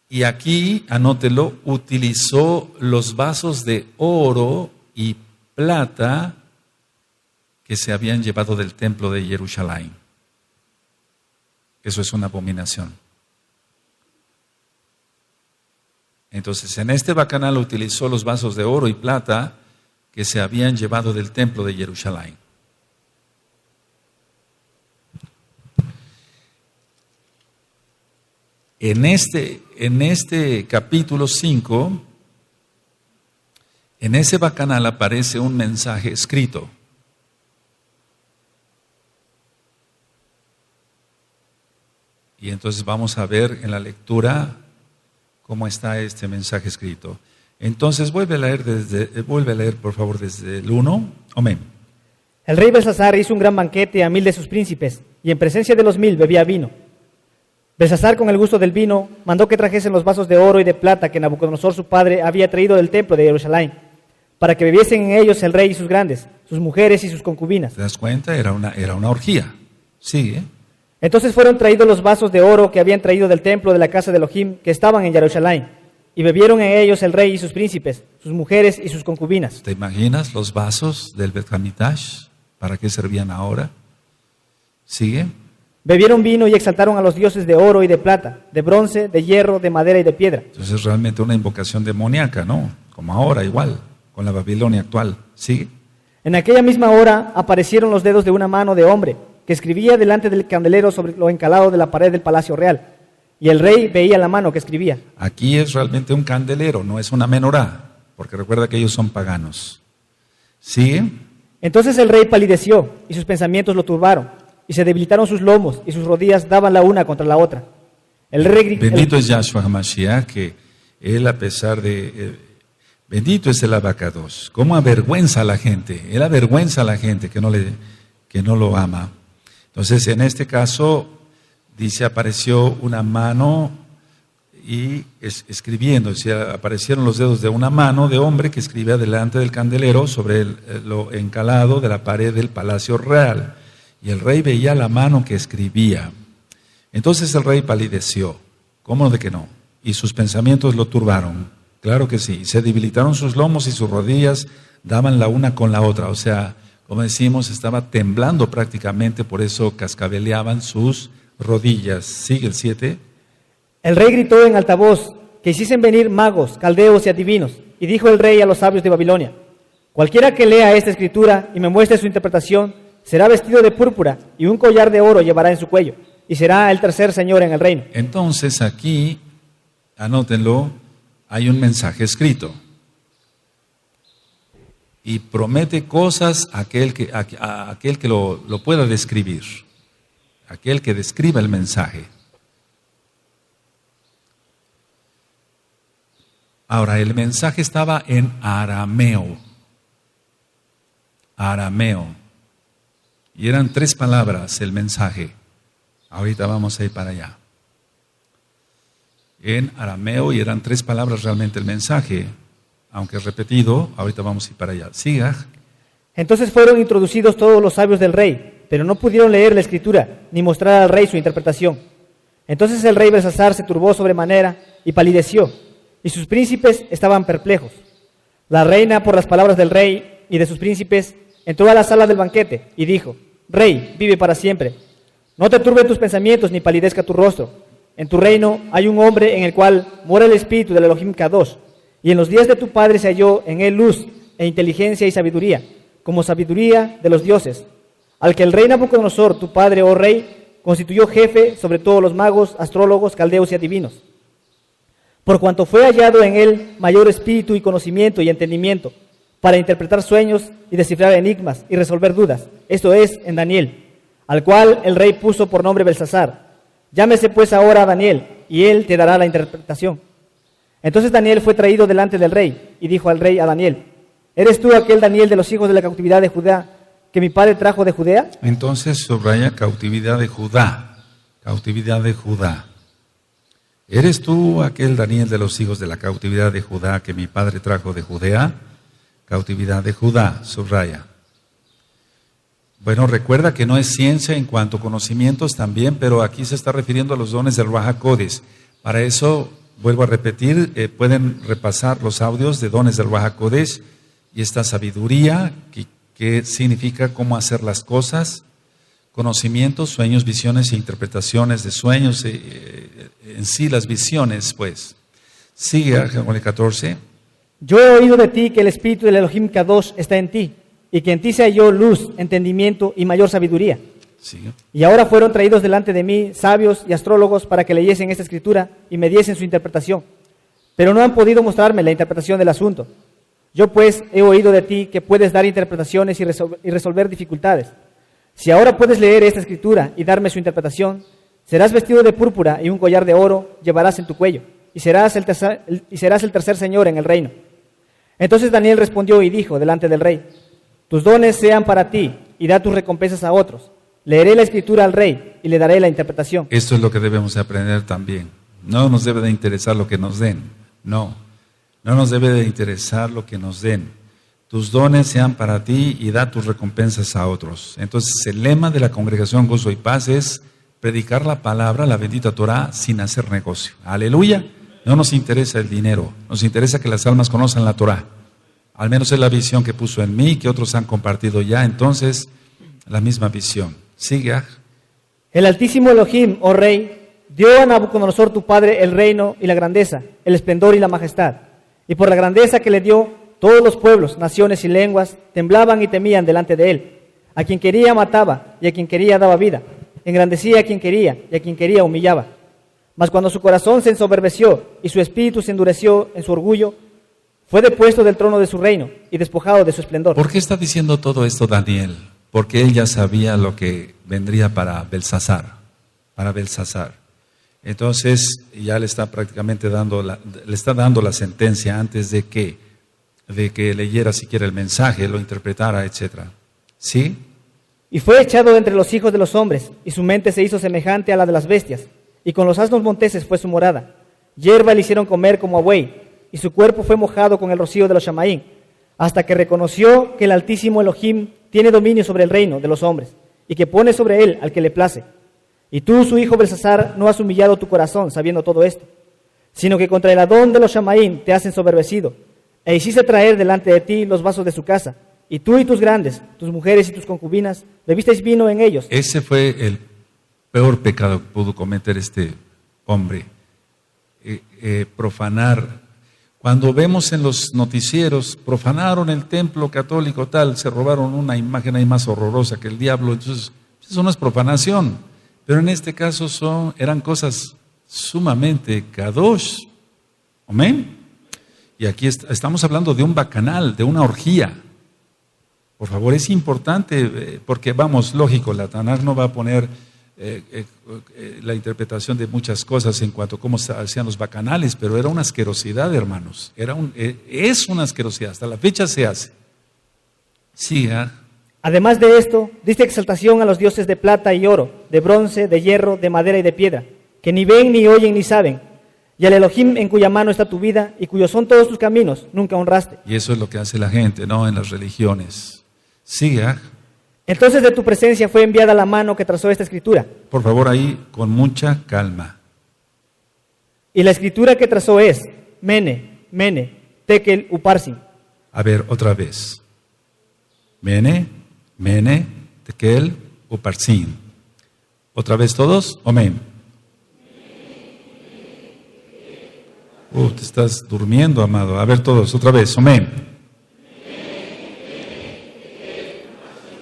Y aquí, anótelo, utilizó los vasos de oro y plata que se habían llevado del templo de Jerusalén. Eso es una abominación. Entonces, en este bacanal utilizó los vasos de oro y plata que se habían llevado del templo de Jerusalén. En este capítulo 5, en ese bacanal aparece un mensaje escrito. Y entonces vamos a ver en la lectura cómo está este mensaje escrito. Entonces vuelve a leer por favor desde el 1. Amén. El rey Belsasar hizo un gran banquete a 1000 de sus príncipes, y en presencia de los 1000 bebía vino. Belsasar, con el gusto del vino, mandó que trajesen los vasos de oro y de plata que Nabucodonosor su padre había traído del templo de Jerusalén, para que bebiesen en ellos el rey y sus grandes, sus mujeres y sus concubinas. ¿Te das cuenta? Era una orgía. Sigue. Entonces fueron traídos los vasos de oro que habían traído del templo de la casa de Elohim, que estaban en Jerusalén, y bebieron en ellos el rey y sus príncipes, sus mujeres y sus concubinas. ¿Te imaginas los vasos del Bet Hamikdash? ¿Para qué servían ahora? Sigue. Bebieron vino y exaltaron a los dioses de oro y de plata, de bronce, de hierro, de madera y de piedra. Entonces es realmente una invocación demoníaca, ¿no? Como ahora, igual, con la Babilonia actual. Sigue. En aquella misma hora aparecieron los dedos de una mano de hombre, que escribía delante del candelero sobre lo encalado de la pared del palacio real. Y el rey veía la mano que escribía. Aquí es realmente un candelero, no es una menorá, porque recuerda que ellos son paganos. ¿Sigue? Entonces el rey palideció, y sus pensamientos lo turbaron, y se debilitaron sus lomos, y sus rodillas daban la una contra la otra. El rey Bendito es Yahshua HaMashiach, que él, a pesar de... bendito es el Abacados. ¿Cómo avergüenza a la gente? Él avergüenza a la gente que no lo ama. Entonces, en este caso, dice, apareció una mano y escribiendo, o sea, aparecieron los dedos de una mano de hombre que escribía delante del candelero sobre lo encalado de la pared del palacio real. Y el rey veía la mano que escribía. Entonces el rey palideció. ¿Cómo de que no? Y sus pensamientos lo turbaron. Claro que sí. Se debilitaron sus lomos y sus rodillas daban la una con la otra. O sea, como decimos, estaba temblando prácticamente, por eso cascabeleaban sus rodillas. Sigue el 7. El rey gritó en alta voz que hiciesen venir magos, caldeos y adivinos. Y dijo el rey a los sabios de Babilonia: cualquiera que lea esta escritura y me muestre su interpretación, será vestido de púrpura y un collar de oro llevará en su cuello, y será el tercer señor en el reino. Entonces aquí, anótenlo, hay un mensaje escrito. Y promete cosas a aquel que lo pueda describir, aquel que describa el mensaje. Ahora, el mensaje estaba en arameo. Arameo. Y eran 3 palabras el mensaje. Ahorita vamos a ir para allá. En arameo, y eran 3 palabras realmente el mensaje. Aunque repetido, ahorita vamos a ir para allá. Siga. Entonces fueron introducidos todos los sabios del rey, pero no pudieron leer la escritura, ni mostrar al rey su interpretación. Entonces el rey Belsasar se turbó sobremanera y palideció, y sus príncipes estaban perplejos. La reina, por las palabras del rey y de sus príncipes, entró a la sala del banquete y dijo: Rey, vive para siempre. No te turben tus pensamientos ni palidezca tu rostro. En tu reino hay un hombre en el cual mora el espíritu del Elohim Kadosh, y en los días de tu padre se halló en él luz e inteligencia y sabiduría, como sabiduría de los dioses, al que el rey Nabucodonosor, tu padre, oh rey, constituyó jefe sobre todos los magos, astrólogos, caldeos y adivinos. Por cuanto fue hallado en él mayor espíritu y conocimiento y entendimiento, para interpretar sueños y descifrar enigmas y resolver dudas, esto es, en Daniel, al cual el rey puso por nombre Belsasar. Llámese pues ahora a Daniel, y él te dará la interpretación. Entonces Daniel fue traído delante del rey, y dijo al rey a Daniel: ¿Eres tú aquel Daniel de los hijos de la cautividad de Judá, que mi padre trajo de Judea? Entonces subraya cautividad de Judá. Cautividad de Judá. ¿Eres tú aquel Daniel de los hijos de la cautividad de Judá que mi padre trajo de Judea? Cautividad de Judá, subraya. Bueno, recuerda que no es ciencia en cuanto a conocimientos también, pero aquí se está refiriendo a los dones del Ruach HaKodesh. Para eso, vuelvo a repetir, pueden repasar los audios de dones del Ruach HaKodesh y esta sabiduría, que significa cómo hacer las cosas, conocimientos, sueños, visiones e interpretaciones de sueños, en sí las visiones, pues. Sigue con el 14. Yo he oído de ti que el espíritu del Elohim Kadosh está en ti, y que en ti se halló luz, entendimiento y mayor sabiduría. Sigue. Y ahora fueron traídos delante de mí sabios y astrólogos para que leyesen esta escritura y me diesen su interpretación. Pero no han podido mostrarme la interpretación del asunto. Yo pues he oído de ti que puedes dar interpretaciones y resolver dificultades. Si ahora puedes leer esta escritura y darme su interpretación, serás vestido de púrpura y un collar de oro llevarás en tu cuello, y serás el tercer señor en el reino. Entonces Daniel respondió y dijo delante del rey: Tus dones sean para ti, y da tus recompensas a otros. Leeré la escritura al rey y le daré la interpretación. Esto es lo que debemos aprender también. No nos debe de interesar lo que nos den. No nos debe de interesar lo que nos den. Tus dones sean para ti y da tus recompensas a otros. Entonces el lema de la congregación Gozo y Paz es predicar la palabra, la bendita Torah, sin hacer negocio. Aleluya. No nos interesa el dinero, nos interesa que las almas conozcan la Torah. Al menos es la visión que puso en mí, que otros han compartido ya. Entonces, la misma visión. Sigue. El Altísimo Elohim, oh Rey, dio a Nabucodonosor tu padre el reino y la grandeza, el esplendor y la majestad. Y por la grandeza que le dio, todos los pueblos, naciones y lenguas temblaban y temían delante de él. A quien quería mataba y a quien quería daba vida. Engrandecía a quien quería y a quien quería humillaba. Mas cuando su corazón se ensoberbeció y su espíritu se endureció en su orgullo, fue depuesto del trono de su reino y despojado de su esplendor. ¿Por qué está diciendo todo esto Daniel? Porque él ya sabía lo que vendría para Belsasar. Entonces ya le está prácticamente dando la sentencia antes de que leyera siquiera el mensaje, lo interpretara, etc. ¿Sí? Y fue echado entre los hijos de los hombres, y su mente se hizo semejante a la de las bestias, y con los asnos monteses fue su morada. Hierba le hicieron comer como a buey, y su cuerpo fue mojado con el rocío de los Shamaín, hasta que reconoció que el Altísimo Elohim tiene dominio sobre el reino de los hombres, y que pone sobre él al que le place. Y tú, su hijo Belsasar, no has humillado tu corazón sabiendo todo esto, sino que contra el Adón de los Shamaín te has ensoberbecido, e hiciste traer delante de ti los vasos de su casa, y tú y tus grandes, tus mujeres y tus concubinas, bebisteis vino en ellos. Ese fue el peor pecado que pudo cometer este hombre, profanar. Cuando vemos en los noticieros, profanaron el templo católico tal, se robaron una imagen ahí más horrorosa que el diablo, entonces eso no es profanación, pero en este caso eran cosas sumamente kadosh, amén. Y aquí estamos hablando de un bacanal, de una orgía. Por favor, es importante, porque vamos, lógico, la Tanaj no va a poner la interpretación de muchas cosas en cuanto a cómo se hacían los bacanales, pero era una asquerosidad, hermanos. Es una asquerosidad, hasta la fecha se hace. Sí, Además de esto, diste exaltación a los dioses de plata y oro, de bronce, de hierro, de madera y de piedra, que ni ven, ni oyen, ni saben. Y al Elohim en cuya mano está tu vida y cuyos son todos tus caminos, nunca honraste. Y eso es lo que hace la gente, ¿no? En las religiones. Siga. Entonces de tu presencia fue enviada la mano que trazó esta escritura. Por favor, ahí con mucha calma. Y la escritura que trazó es Mene, Mene, Tekel, Uparsin. A ver, otra vez. Mene, Mene, Tekel, Uparsin. Otra vez todos, amén. Te estás durmiendo, amado. A ver todos, otra vez, amén.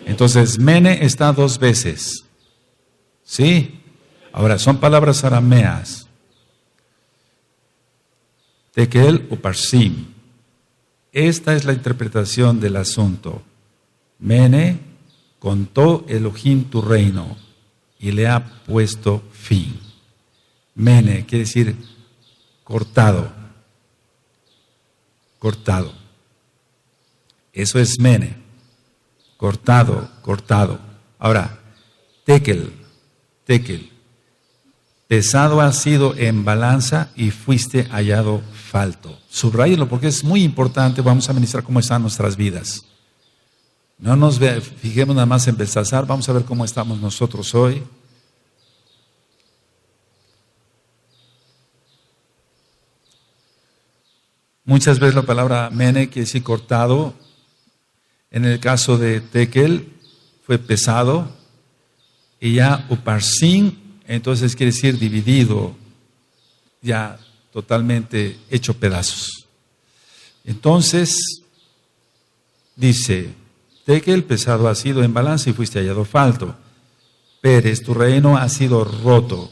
Entonces, Mene está 2 veces. ¿Sí? Ahora, son palabras arameas. Tekel Uparsim. Esta es la interpretación del asunto. Mene contó Elohim tu reino y le ha puesto fin. Mene quiere decir cortado. Cortado. Eso es Mene. Cortado. Ahora, Tekel. Pesado has sido en balanza y fuiste hallado falto. Subrayelo porque es muy importante. Vamos a ministrar cómo están nuestras vidas. No nos fijemos nada más en Belsasar. Vamos a ver cómo estamos nosotros hoy. Muchas veces la palabra Mene quiere decir cortado. En el caso de Tekel fue pesado, y ya Uparsin, entonces quiere decir dividido, ya totalmente hecho pedazos. Entonces, dice, Tekel pesado ha sido en balanza y fuiste hallado falto. Pérez, tu reino ha sido roto.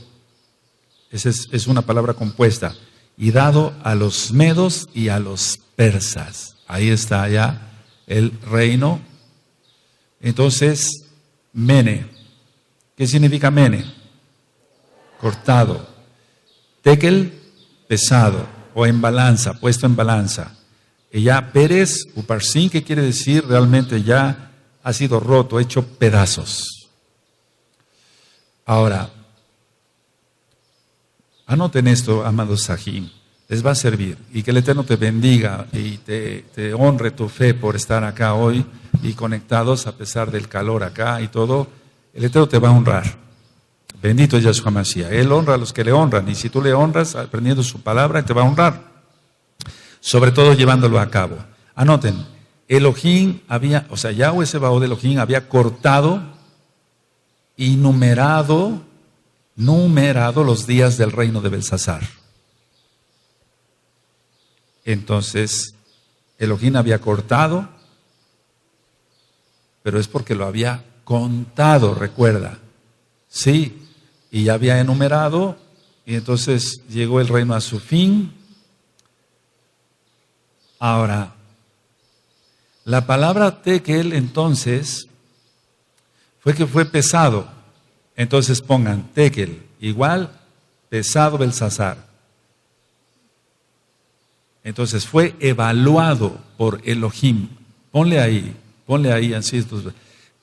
Esa es una palabra compuesta. Y dado a los medos y a los persas. Ahí está ya el reino. Entonces, Mene. ¿Qué significa Mene? Cortado. Tekel, pesado o en balanza, puesto en balanza. Y ya Pérez, Uparsin, ¿qué quiere decir? Realmente ya ha sido roto, hecho pedazos. Ahora, anoten esto, amados Sahim, les va a servir. Y que el Eterno te bendiga y te honre tu fe por estar acá hoy y conectados a pesar del calor acá y todo. El Eterno te va a honrar. Bendito es Yahshua Mashiach. Él honra a los que le honran. Y si tú le honras, aprendiendo su palabra, te va a honrar. Sobre todo llevándolo a cabo. Anoten, Elohim Yahweh Sebaot de Elohim había cortado y numerado los días del reino de Belsasar. Entonces, Elohim había cortado, pero es porque lo había contado, recuerda. Sí, y ya había enumerado, y entonces llegó el reino a su fin. Ahora, la palabra tekel entonces fue pesado. Entonces pongan tekel igual pesado Belsasar. Entonces fue evaluado por Elohim. Ponle ahí así.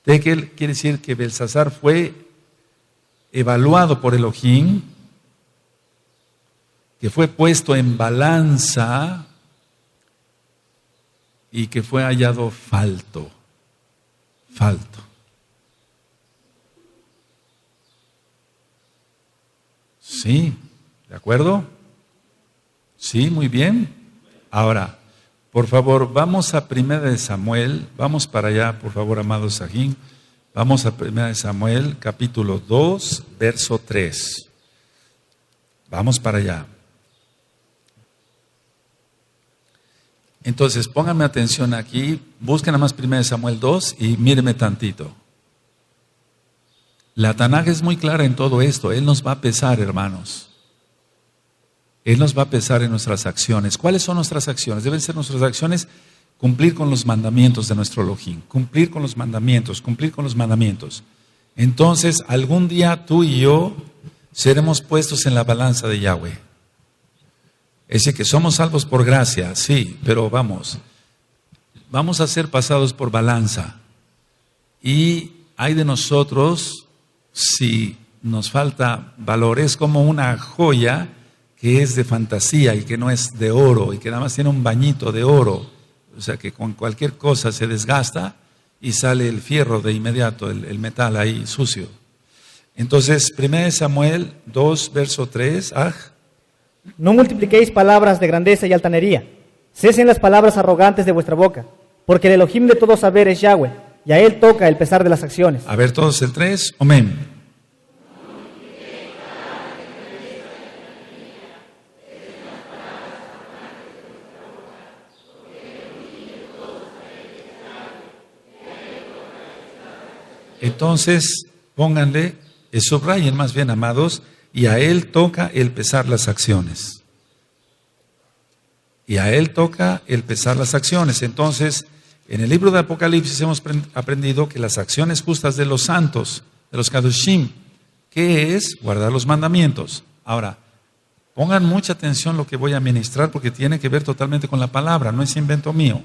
Tekel quiere decir que Belsasar fue evaluado por Elohim, que fue puesto en balanza y que fue hallado falto. Sí, ¿de acuerdo? Sí, muy bien. Ahora, por favor, vamos a 1 Samuel, vamos para allá, por favor, amados Sahim. Vamos a 1 Samuel, capítulo 2, verso 3. Vamos para allá. Entonces, pónganme atención aquí, busquen nada más 1 Samuel 2 y mírenme tantito. La Tanaj es muy clara en todo esto. Él nos va a pesar, hermanos. Él nos va a pesar en nuestras acciones. ¿Cuáles son nuestras acciones? Deben ser nuestras acciones cumplir con los mandamientos de nuestro Elohim. Cumplir con los mandamientos. Entonces, algún día tú y yo seremos puestos en la balanza de Yahweh. Es decir, que somos salvos por gracia, sí, pero vamos a ser pasados por balanza. Y hay de nosotros, si nos falta valor, es como una joya que es de fantasía y que no es de oro y que nada más tiene un bañito de oro. O sea que con cualquier cosa se desgasta y sale el fierro de inmediato, el metal ahí sucio. Entonces, 1 Samuel 2, verso 3, No multipliquéis palabras de grandeza y altanería. Cesen las palabras arrogantes de vuestra boca, porque el Elohim de todo saber es Yahweh, y a él toca el pesar de las acciones. A ver, todos el 3, amén. Entonces, pónganle, subrayen más bien, amados, y a él toca el pesar las acciones. Entonces, en el libro de Apocalipsis hemos aprendido que las acciones justas de los santos, de los Kadoshim, ¿qué es? Guardar los mandamientos. Ahora, pongan mucha atención a lo que voy a ministrar porque tiene que ver totalmente con la palabra, no es invento mío.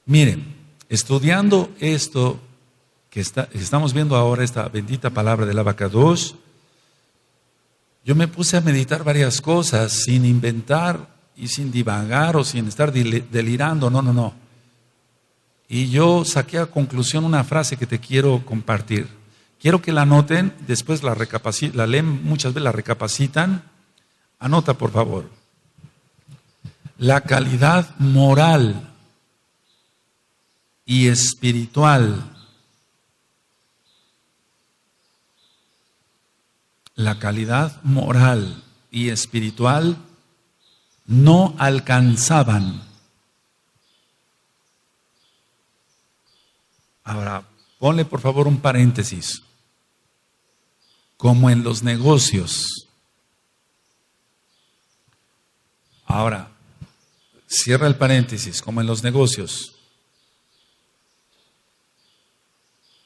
Miren, estudiando esto que estamos viendo ahora, esta bendita palabra del Abacadosh, yo me puse a meditar varias cosas sin inventar y sin divagar o sin estar delirando, no. Y yo saqué a conclusión una frase que te quiero compartir. Quiero que la anoten, después la leen, muchas veces la recapacitan. Anota, por favor. La calidad moral y espiritual. La calidad moral y espiritual no alcanzaban. Ahora, ponle por favor un paréntesis. Como en los negocios. Ahora, cierra el paréntesis, como en los negocios.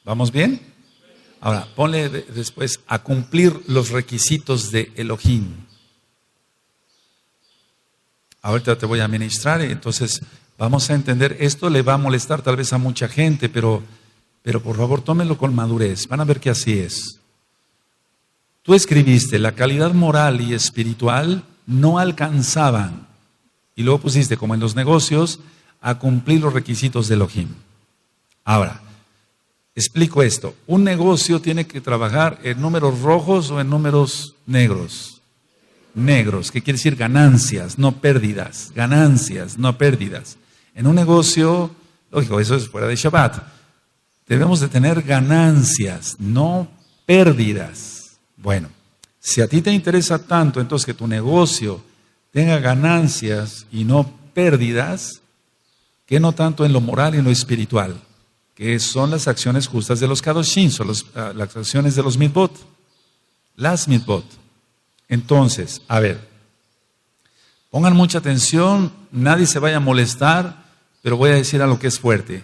¿Vamos bien? Ahora, ponle después a cumplir los requisitos de Elohim. Ahorita te voy a ministrar, entonces vamos a entender. Esto le va a molestar tal vez a mucha gente, pero por favor tómenlo con madurez. Van a ver que así es. Tú escribiste, la calidad moral y espiritual no alcanzaban, y luego pusiste, como en los negocios, a cumplir los requisitos de Elohim. Ahora, explico esto. Un negocio tiene que trabajar en números rojos o en números negros. Negros, que quiere decir ganancias, no pérdidas. Ganancias, no pérdidas. En un negocio, lógico, eso es fuera de Shabbat. Debemos de tener ganancias, no pérdidas. Bueno, si a ti te interesa tanto, entonces que tu negocio tenga ganancias y no pérdidas, que no tanto en lo moral y en lo espiritual, que son las acciones justas de los Kadoshim, son las acciones de los Mitzvot, las Mitzvot. Entonces, a ver, pongan mucha atención, nadie se vaya a molestar, pero voy a decir algo que es fuerte.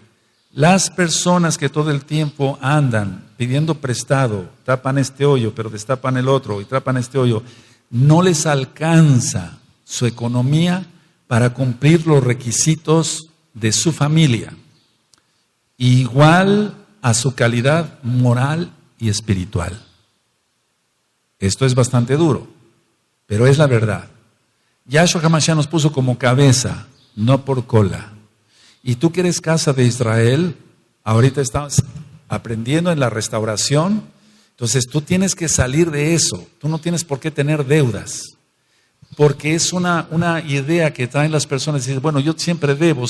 Las personas que todo el tiempo andan pidiendo prestado, tapan este hoyo, pero destapan el otro y tapan este hoyo, no les alcanza su economía para cumplir los requisitos de su familia, igual a su calidad moral y espiritual. Esto es bastante duro, pero es la verdad. Yahshua HaMashiach nos puso como cabeza, no por cola. Y tú que eres casa de Israel, ahorita estás aprendiendo en la restauración, entonces tú tienes que salir de eso. Tú no tienes por qué tener deudas, porque es una idea que traen las personas. Dicen, bueno, yo siempre debo,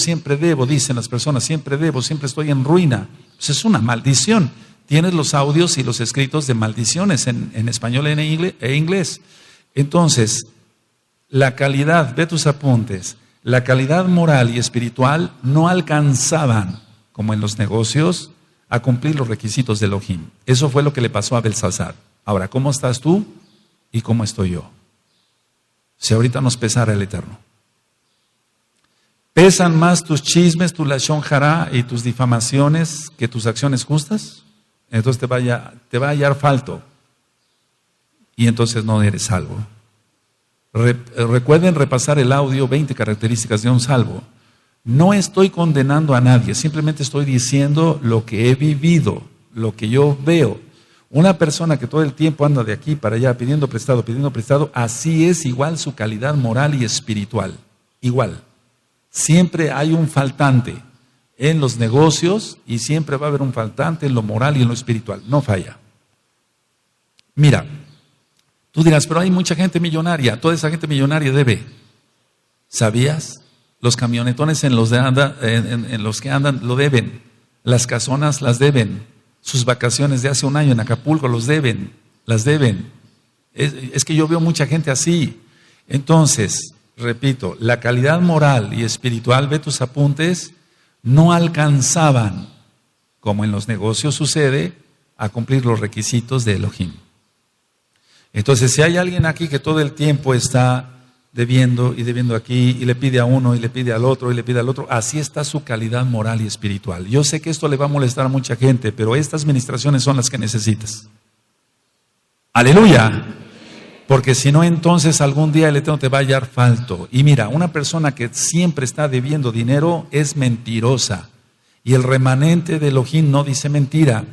dicen las personas, siempre debo, siempre estoy en ruina. Pues es una maldición. Tienes los audios y los escritos de maldiciones en español e inglés. Entonces, la calidad, ve tus apuntes, la calidad moral y espiritual no alcanzaban, como en los negocios, a cumplir los requisitos de Elohim. Eso fue lo que le pasó a Belsasar. Ahora, ¿cómo estás tú y cómo estoy yo? Si ahorita nos pesara el Eterno. ¿Pesan más tus chismes, tu lashon hará y tus difamaciones que tus acciones justas? Entonces te va a hallar falto. Y entonces no eres salvo. Recuerden repasar el audio 20 características de un salvo. No estoy condenando a nadie, simplemente estoy diciendo lo que he vivido, lo que yo veo. Una persona que todo el tiempo anda de aquí para allá pidiendo prestado, así es igual su calidad moral y espiritual. Igual. Siempre hay un faltante en los negocios y siempre va a haber un faltante en lo moral y en lo espiritual. No falla. Mira. Tú dirás, pero hay mucha gente millonaria, toda esa gente millonaria debe. ¿Sabías? Los camionetones en los que andan lo deben. Las casonas las deben. Sus vacaciones de hace un año en Acapulco las deben. Es que yo veo mucha gente así. Entonces, repito, la calidad moral y espiritual, ve tus apuntes, no alcanzaban, como en los negocios sucede, a cumplir los requisitos de Elohim. Entonces, si hay alguien aquí que todo el tiempo está debiendo y debiendo aquí, y le pide a uno, y le pide al otro, y le pide al otro, así está su calidad moral y espiritual. Yo sé que esto le va a molestar a mucha gente, pero estas ministraciones son las que necesitas. ¡Aleluya! Porque si no, entonces algún día el Eterno te va a hallar falto. Y mira, una persona que siempre está debiendo dinero es mentirosa. Y el remanente de Elohim no dice mentira.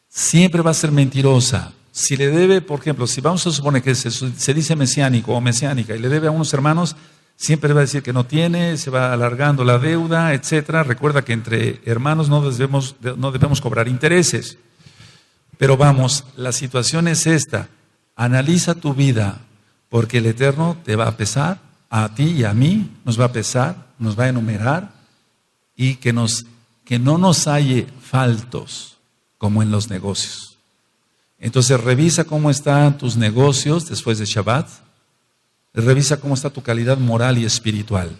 Siempre va a ser mentirosa. Si le debe, por ejemplo, si vamos a suponer que se dice mesiánico o mesiánica y le debe a unos hermanos, siempre va a decir que no tiene, se va alargando la deuda, etcétera. Recuerda que entre hermanos no debemos cobrar intereses. Pero vamos, la situación es esta. Analiza tu vida, porque el Eterno te va a pesar, a ti y a mí nos va a pesar, nos va a enumerar, y que no nos halle faltos, como en los negocios. Entonces revisa cómo están tus negocios después de Shabbat, revisa cómo está tu calidad moral y espiritual.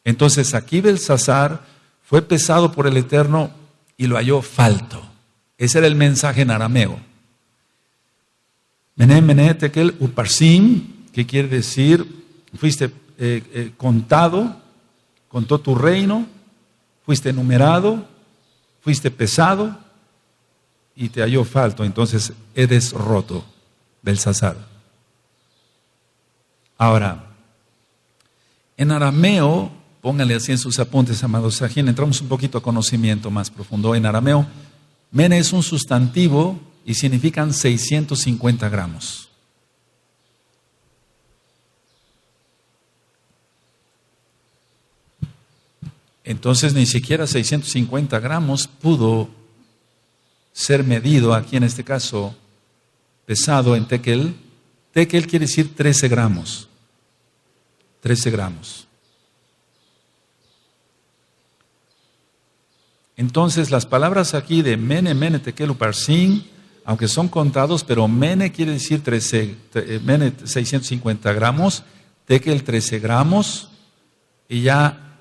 Entonces aquí Belsasar fue pesado por el Eterno y lo halló falto. Ese era el mensaje en arameo. Mené, mené, tekel, uparsim, que quiere decir, fuiste contado, contó tu reino, fuiste enumerado, fuiste pesado, y te halló falto, entonces eres roto, Belsasar. Ahora, en arameo, póngale así en sus apuntes, amados Sajín, entramos un poquito a conocimiento más profundo. En arameo, mene es un sustantivo y significan 650 gramos. Entonces ni siquiera 650 gramos pudo ser medido, aquí en este caso, pesado en tekel. Tekel quiere decir 13 gramos. 13 gramos. Entonces las palabras aquí de mene, mene, tekel, uparsin, aunque son contados, pero mene quiere decir mene 650 gramos, tekel 13 gramos, y ya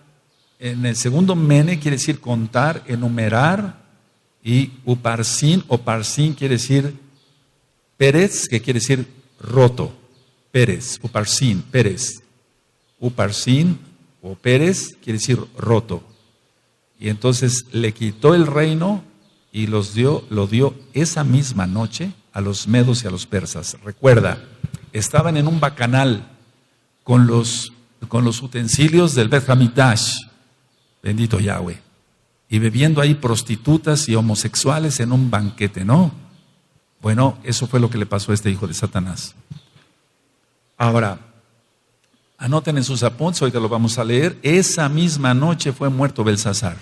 en el segundo mene quiere decir contar, enumerar, y uparsin o parsin quiere decir pérez, que quiere decir roto. Pérez, uparsin, pérez. Uparsin o pérez quiere decir roto. Y entonces le quitó el reino y lo dio esa misma noche a los medos y a los persas. Recuerda, estaban en un bacanal con los utensilios del Bet Hamikdash, bendito Yahweh, y bebiendo ahí prostitutas y homosexuales en un banquete, ¿no? Bueno, eso fue lo que le pasó a este hijo de Satanás. Ahora, anoten en sus apuntes, ahorita lo vamos a leer. Esa misma noche fue muerto Belsasar.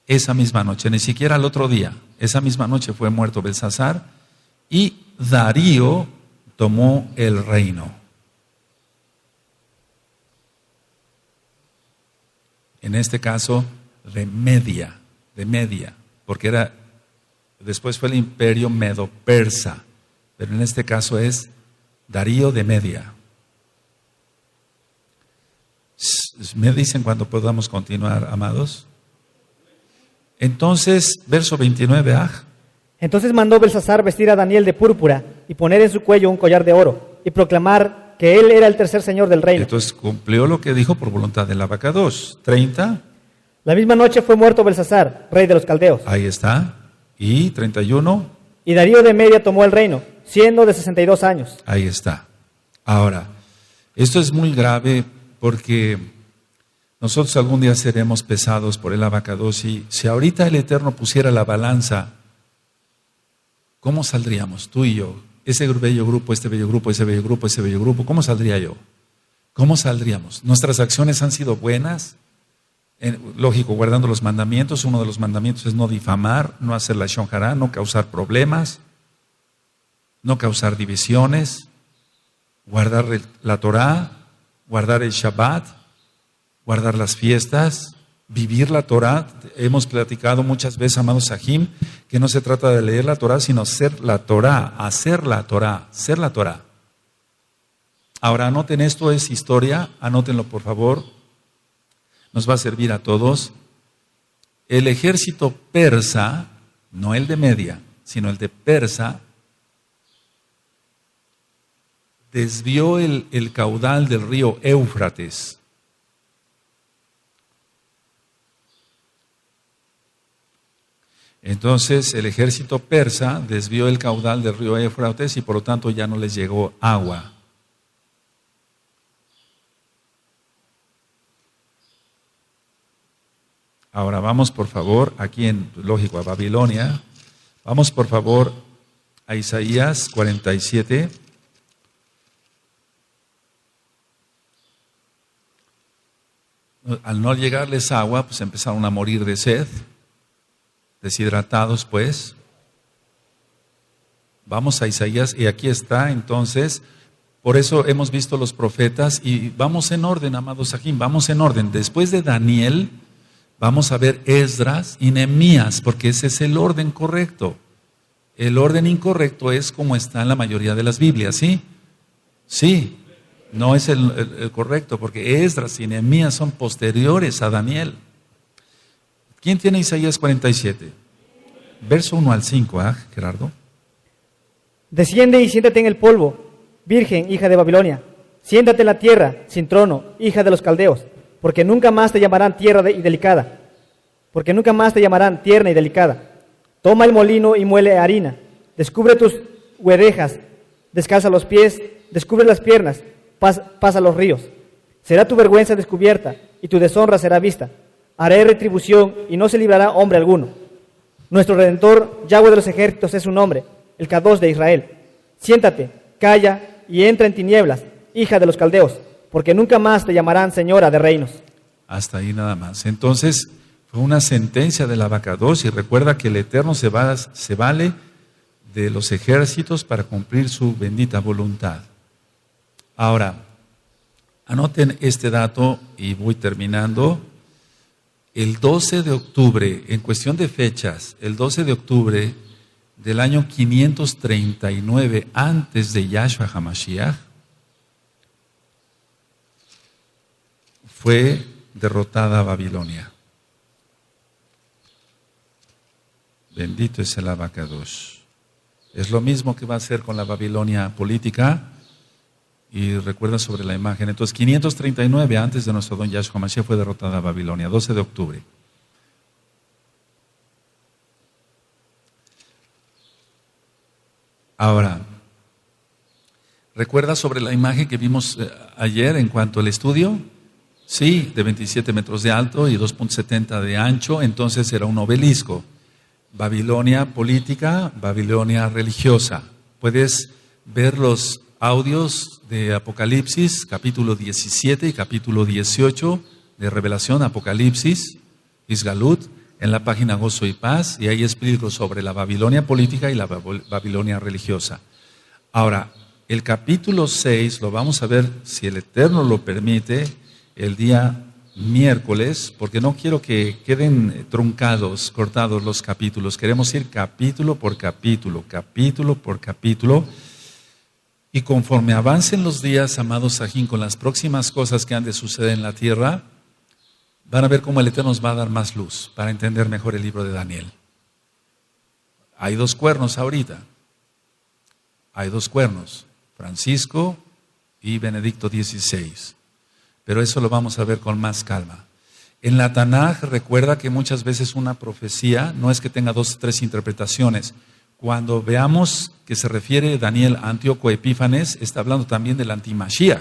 Esa misma noche, ni siquiera el otro día. Esa misma noche fue muerto Belsasar y Darío tomó el reino. En este caso, de Media, porque después fue el imperio medo-persa, pero en este caso es Darío de Media. ¿Me dicen cuando podamos continuar, amados? Entonces, verso 29, Entonces mandó Belsasar vestir a Daniel de púrpura y poner en su cuello un collar de oro y proclamar que él era el tercer señor del reino. Entonces cumplió lo que dijo por voluntad del Abacados. 30. La misma noche fue muerto Belsasar, rey de los caldeos. Ahí está. Y 31. Y Darío de Media tomó el reino, siendo de 62 años. Ahí está. Ahora, esto es muy grave porque nosotros algún día seremos pesados por el Abacados, y si ahorita el Eterno pusiera la balanza, ¿cómo saldríamos tú y yo? Ese bello grupo, este bello grupo, ese bello grupo, ese bello grupo, ¿cómo saldría yo? ¿Cómo saldríamos? ¿Nuestras acciones han sido buenas? Lógico, guardando los mandamientos. Uno de los mandamientos es no difamar, no hacer la shon hará, no causar problemas, no causar divisiones, guardar la Torah, guardar el Shabbat, guardar las fiestas, vivir la Torah. Hemos platicado muchas veces, amados Sahim, que no se trata de leer la Torah, sino ser la Torah, hacer la Torah, ser la Torah. Ahora anoten, esto es historia, anótenlo por favor, nos va a servir a todos. El ejército persa, no el de Media, sino el de Persa, desvió el caudal del río Éufrates. Entonces el ejército persa desvió el caudal del río Éufrates y por lo tanto ya no les llegó agua. Ahora vamos por favor, aquí lógico, a Babilonia. Vamos por favor a Isaías 47. Al no llegarles agua, pues empezaron a morir de sed. Deshidratados pues. Vamos a Isaías y aquí está entonces, por eso hemos visto los profetas y vamos en orden, amados Sahim, vamos en orden. Después de Daniel, vamos a ver Esdras y Nehemías, porque ese es el orden correcto. El orden incorrecto es como está en la mayoría de las Biblias, ¿sí? Sí, no es el correcto, porque Esdras y Nehemías son posteriores a Daniel. ¿Quién tiene Isaías 47? Verso 1 al 5, Gerardo. Desciende y siéntate en el polvo, virgen, hija de Babilonia. Siéntate en la tierra, sin trono, hija de los caldeos, porque nunca más te llamarán tierra y delicada. Porque nunca más te llamarán tierna y delicada. Toma el molino y muele harina. Descubre tus huedejas, descalza los pies, descubre las piernas, pasa los ríos. Será tu vergüenza descubierta y tu deshonra será vista. Haré retribución y no se librará hombre alguno. Nuestro Redentor, Yahweh de los ejércitos, es su nombre, el Kadosh de Israel. Siéntate, calla y entra en tinieblas, hija de los caldeos, porque nunca más te llamarán señora de reinos. Hasta ahí nada más. Entonces, fue una sentencia del Abacados, y recuerda que el Eterno se vale de los ejércitos para cumplir su bendita voluntad. Ahora, anoten este dato y voy terminando. El 12 de octubre, en cuestión de fechas, el 12 de octubre del año 539 antes de Yahshua HaMashiach, fue derrotada Babilonia. Bendito es el Abacadosh. Es lo mismo que va a hacer con la Babilonia política. Y recuerda sobre la imagen. Entonces, 539 antes de nuestro don Yahshua HaMashiach fue derrotada Babilonia, 12 de octubre. Ahora, ¿recuerda sobre la imagen que vimos ayer en cuanto al estudio? Sí, de 27 metros de alto y 2.70 de ancho, entonces era un obelisco. Babilonia política, Babilonia religiosa. Puedes ver los audios de Apocalipsis, capítulo 17 y capítulo 18 de Revelación, Apocalipsis, Isgalut, en la página Gozo y Paz, y ahí explico sobre la Babilonia política y la Babilonia religiosa. Ahora, el capítulo 6 lo vamos a ver, si el Eterno lo permite, el día miércoles, porque no quiero que queden truncados, cortados los capítulos. Queremos ir capítulo por capítulo, capítulo por capítulo. Y conforme avancen los días, amados Sajín, con las próximas cosas que han de suceder en la tierra, van a ver cómo el Eterno nos va a dar más luz para entender mejor el libro de Daniel. Hay dos cuernos ahorita. Hay dos cuernos, Francisco y Benedicto XVI. Pero eso lo vamos a ver con más calma. En la Tanaj, recuerda que muchas veces una profecía no es que tenga dos o tres interpretaciones. Cuando veamos que se refiere Daniel a Antíoco Epífanes, está hablando también del antimashiach.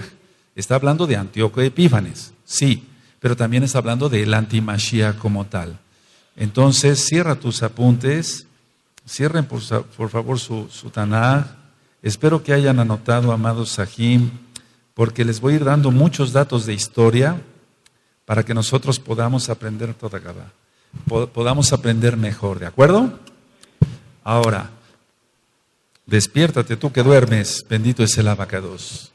Está hablando de Antíoco Epífanes, sí, pero también está hablando del antimashiach como tal. Entonces, cierra tus apuntes, cierren por favor su Tanaj. Espero que hayan anotado, amados Sahim, porque les voy a ir dando muchos datos de historia para que nosotros podamos aprender toda Gabá, podamos aprender mejor, ¿de acuerdo? Ahora, despiértate tú que duermes, bendito es el Abacados.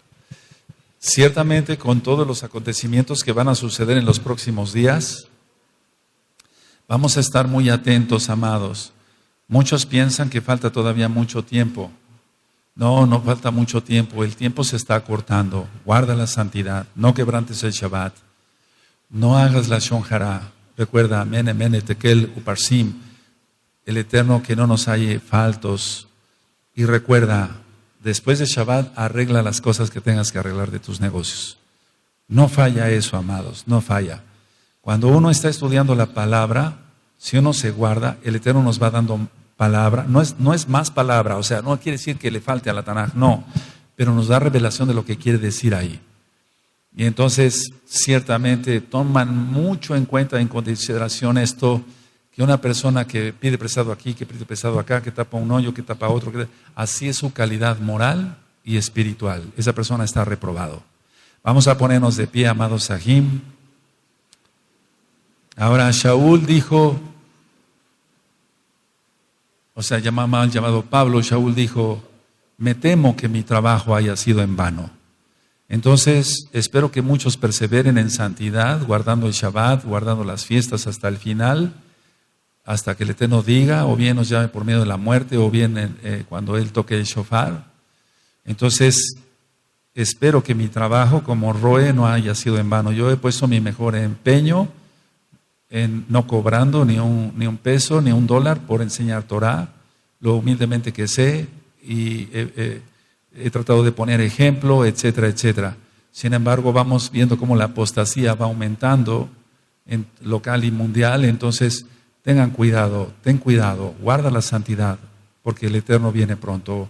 Ciertamente con todos los acontecimientos que van a suceder en los próximos días, vamos a estar muy atentos, amados. Muchos piensan que falta todavía mucho tiempo. No falta mucho tiempo, el tiempo se está acortando. Guarda la santidad, no quebrantes el Shabbat, no hagas la Shon Hara. Recuerda, Mene, Mene, Tekel, Uparsim, el Eterno que no nos halle faltos. Y recuerda, después de Shabbat, arregla las cosas que tengas que arreglar de tus negocios. No falla eso, amados, no falla. Cuando uno está estudiando la palabra, si uno se guarda, el Eterno nos va dando palabra. No es más palabra, o sea, no quiere decir que le falte a la Tanaj, no, pero nos da revelación de lo que quiere decir ahí. Y entonces, ciertamente, toman mucho en cuenta, en consideración esto, que una persona que pide prestado aquí, que pide prestado acá, que tapa un hoyo, que tapa otro, así es su calidad moral y espiritual. Esa persona está reprobado. Vamos a ponernos de pie, amados Sahim. Ahora, Shaul dijo, llamado Pablo, Shaul dijo, me temo que mi trabajo haya sido en vano. Entonces, espero que muchos perseveren en santidad, guardando el Shabbat, guardando las fiestas hasta el final, hasta que el Eterno diga, o bien nos llame por medio de la muerte, o bien cuando Él toque el shofar. Entonces, espero que mi trabajo como Roe no haya sido en vano. Yo he puesto mi mejor empeño en no cobrando ni un peso, ni un dólar por enseñar Torah, lo humildemente que sé, y he tratado de poner ejemplo, etcétera, etcétera. Sin embargo, vamos viendo cómo la apostasía va aumentando en local y mundial. Entonces, ten cuidado, guarda la santidad, porque el Eterno viene pronto.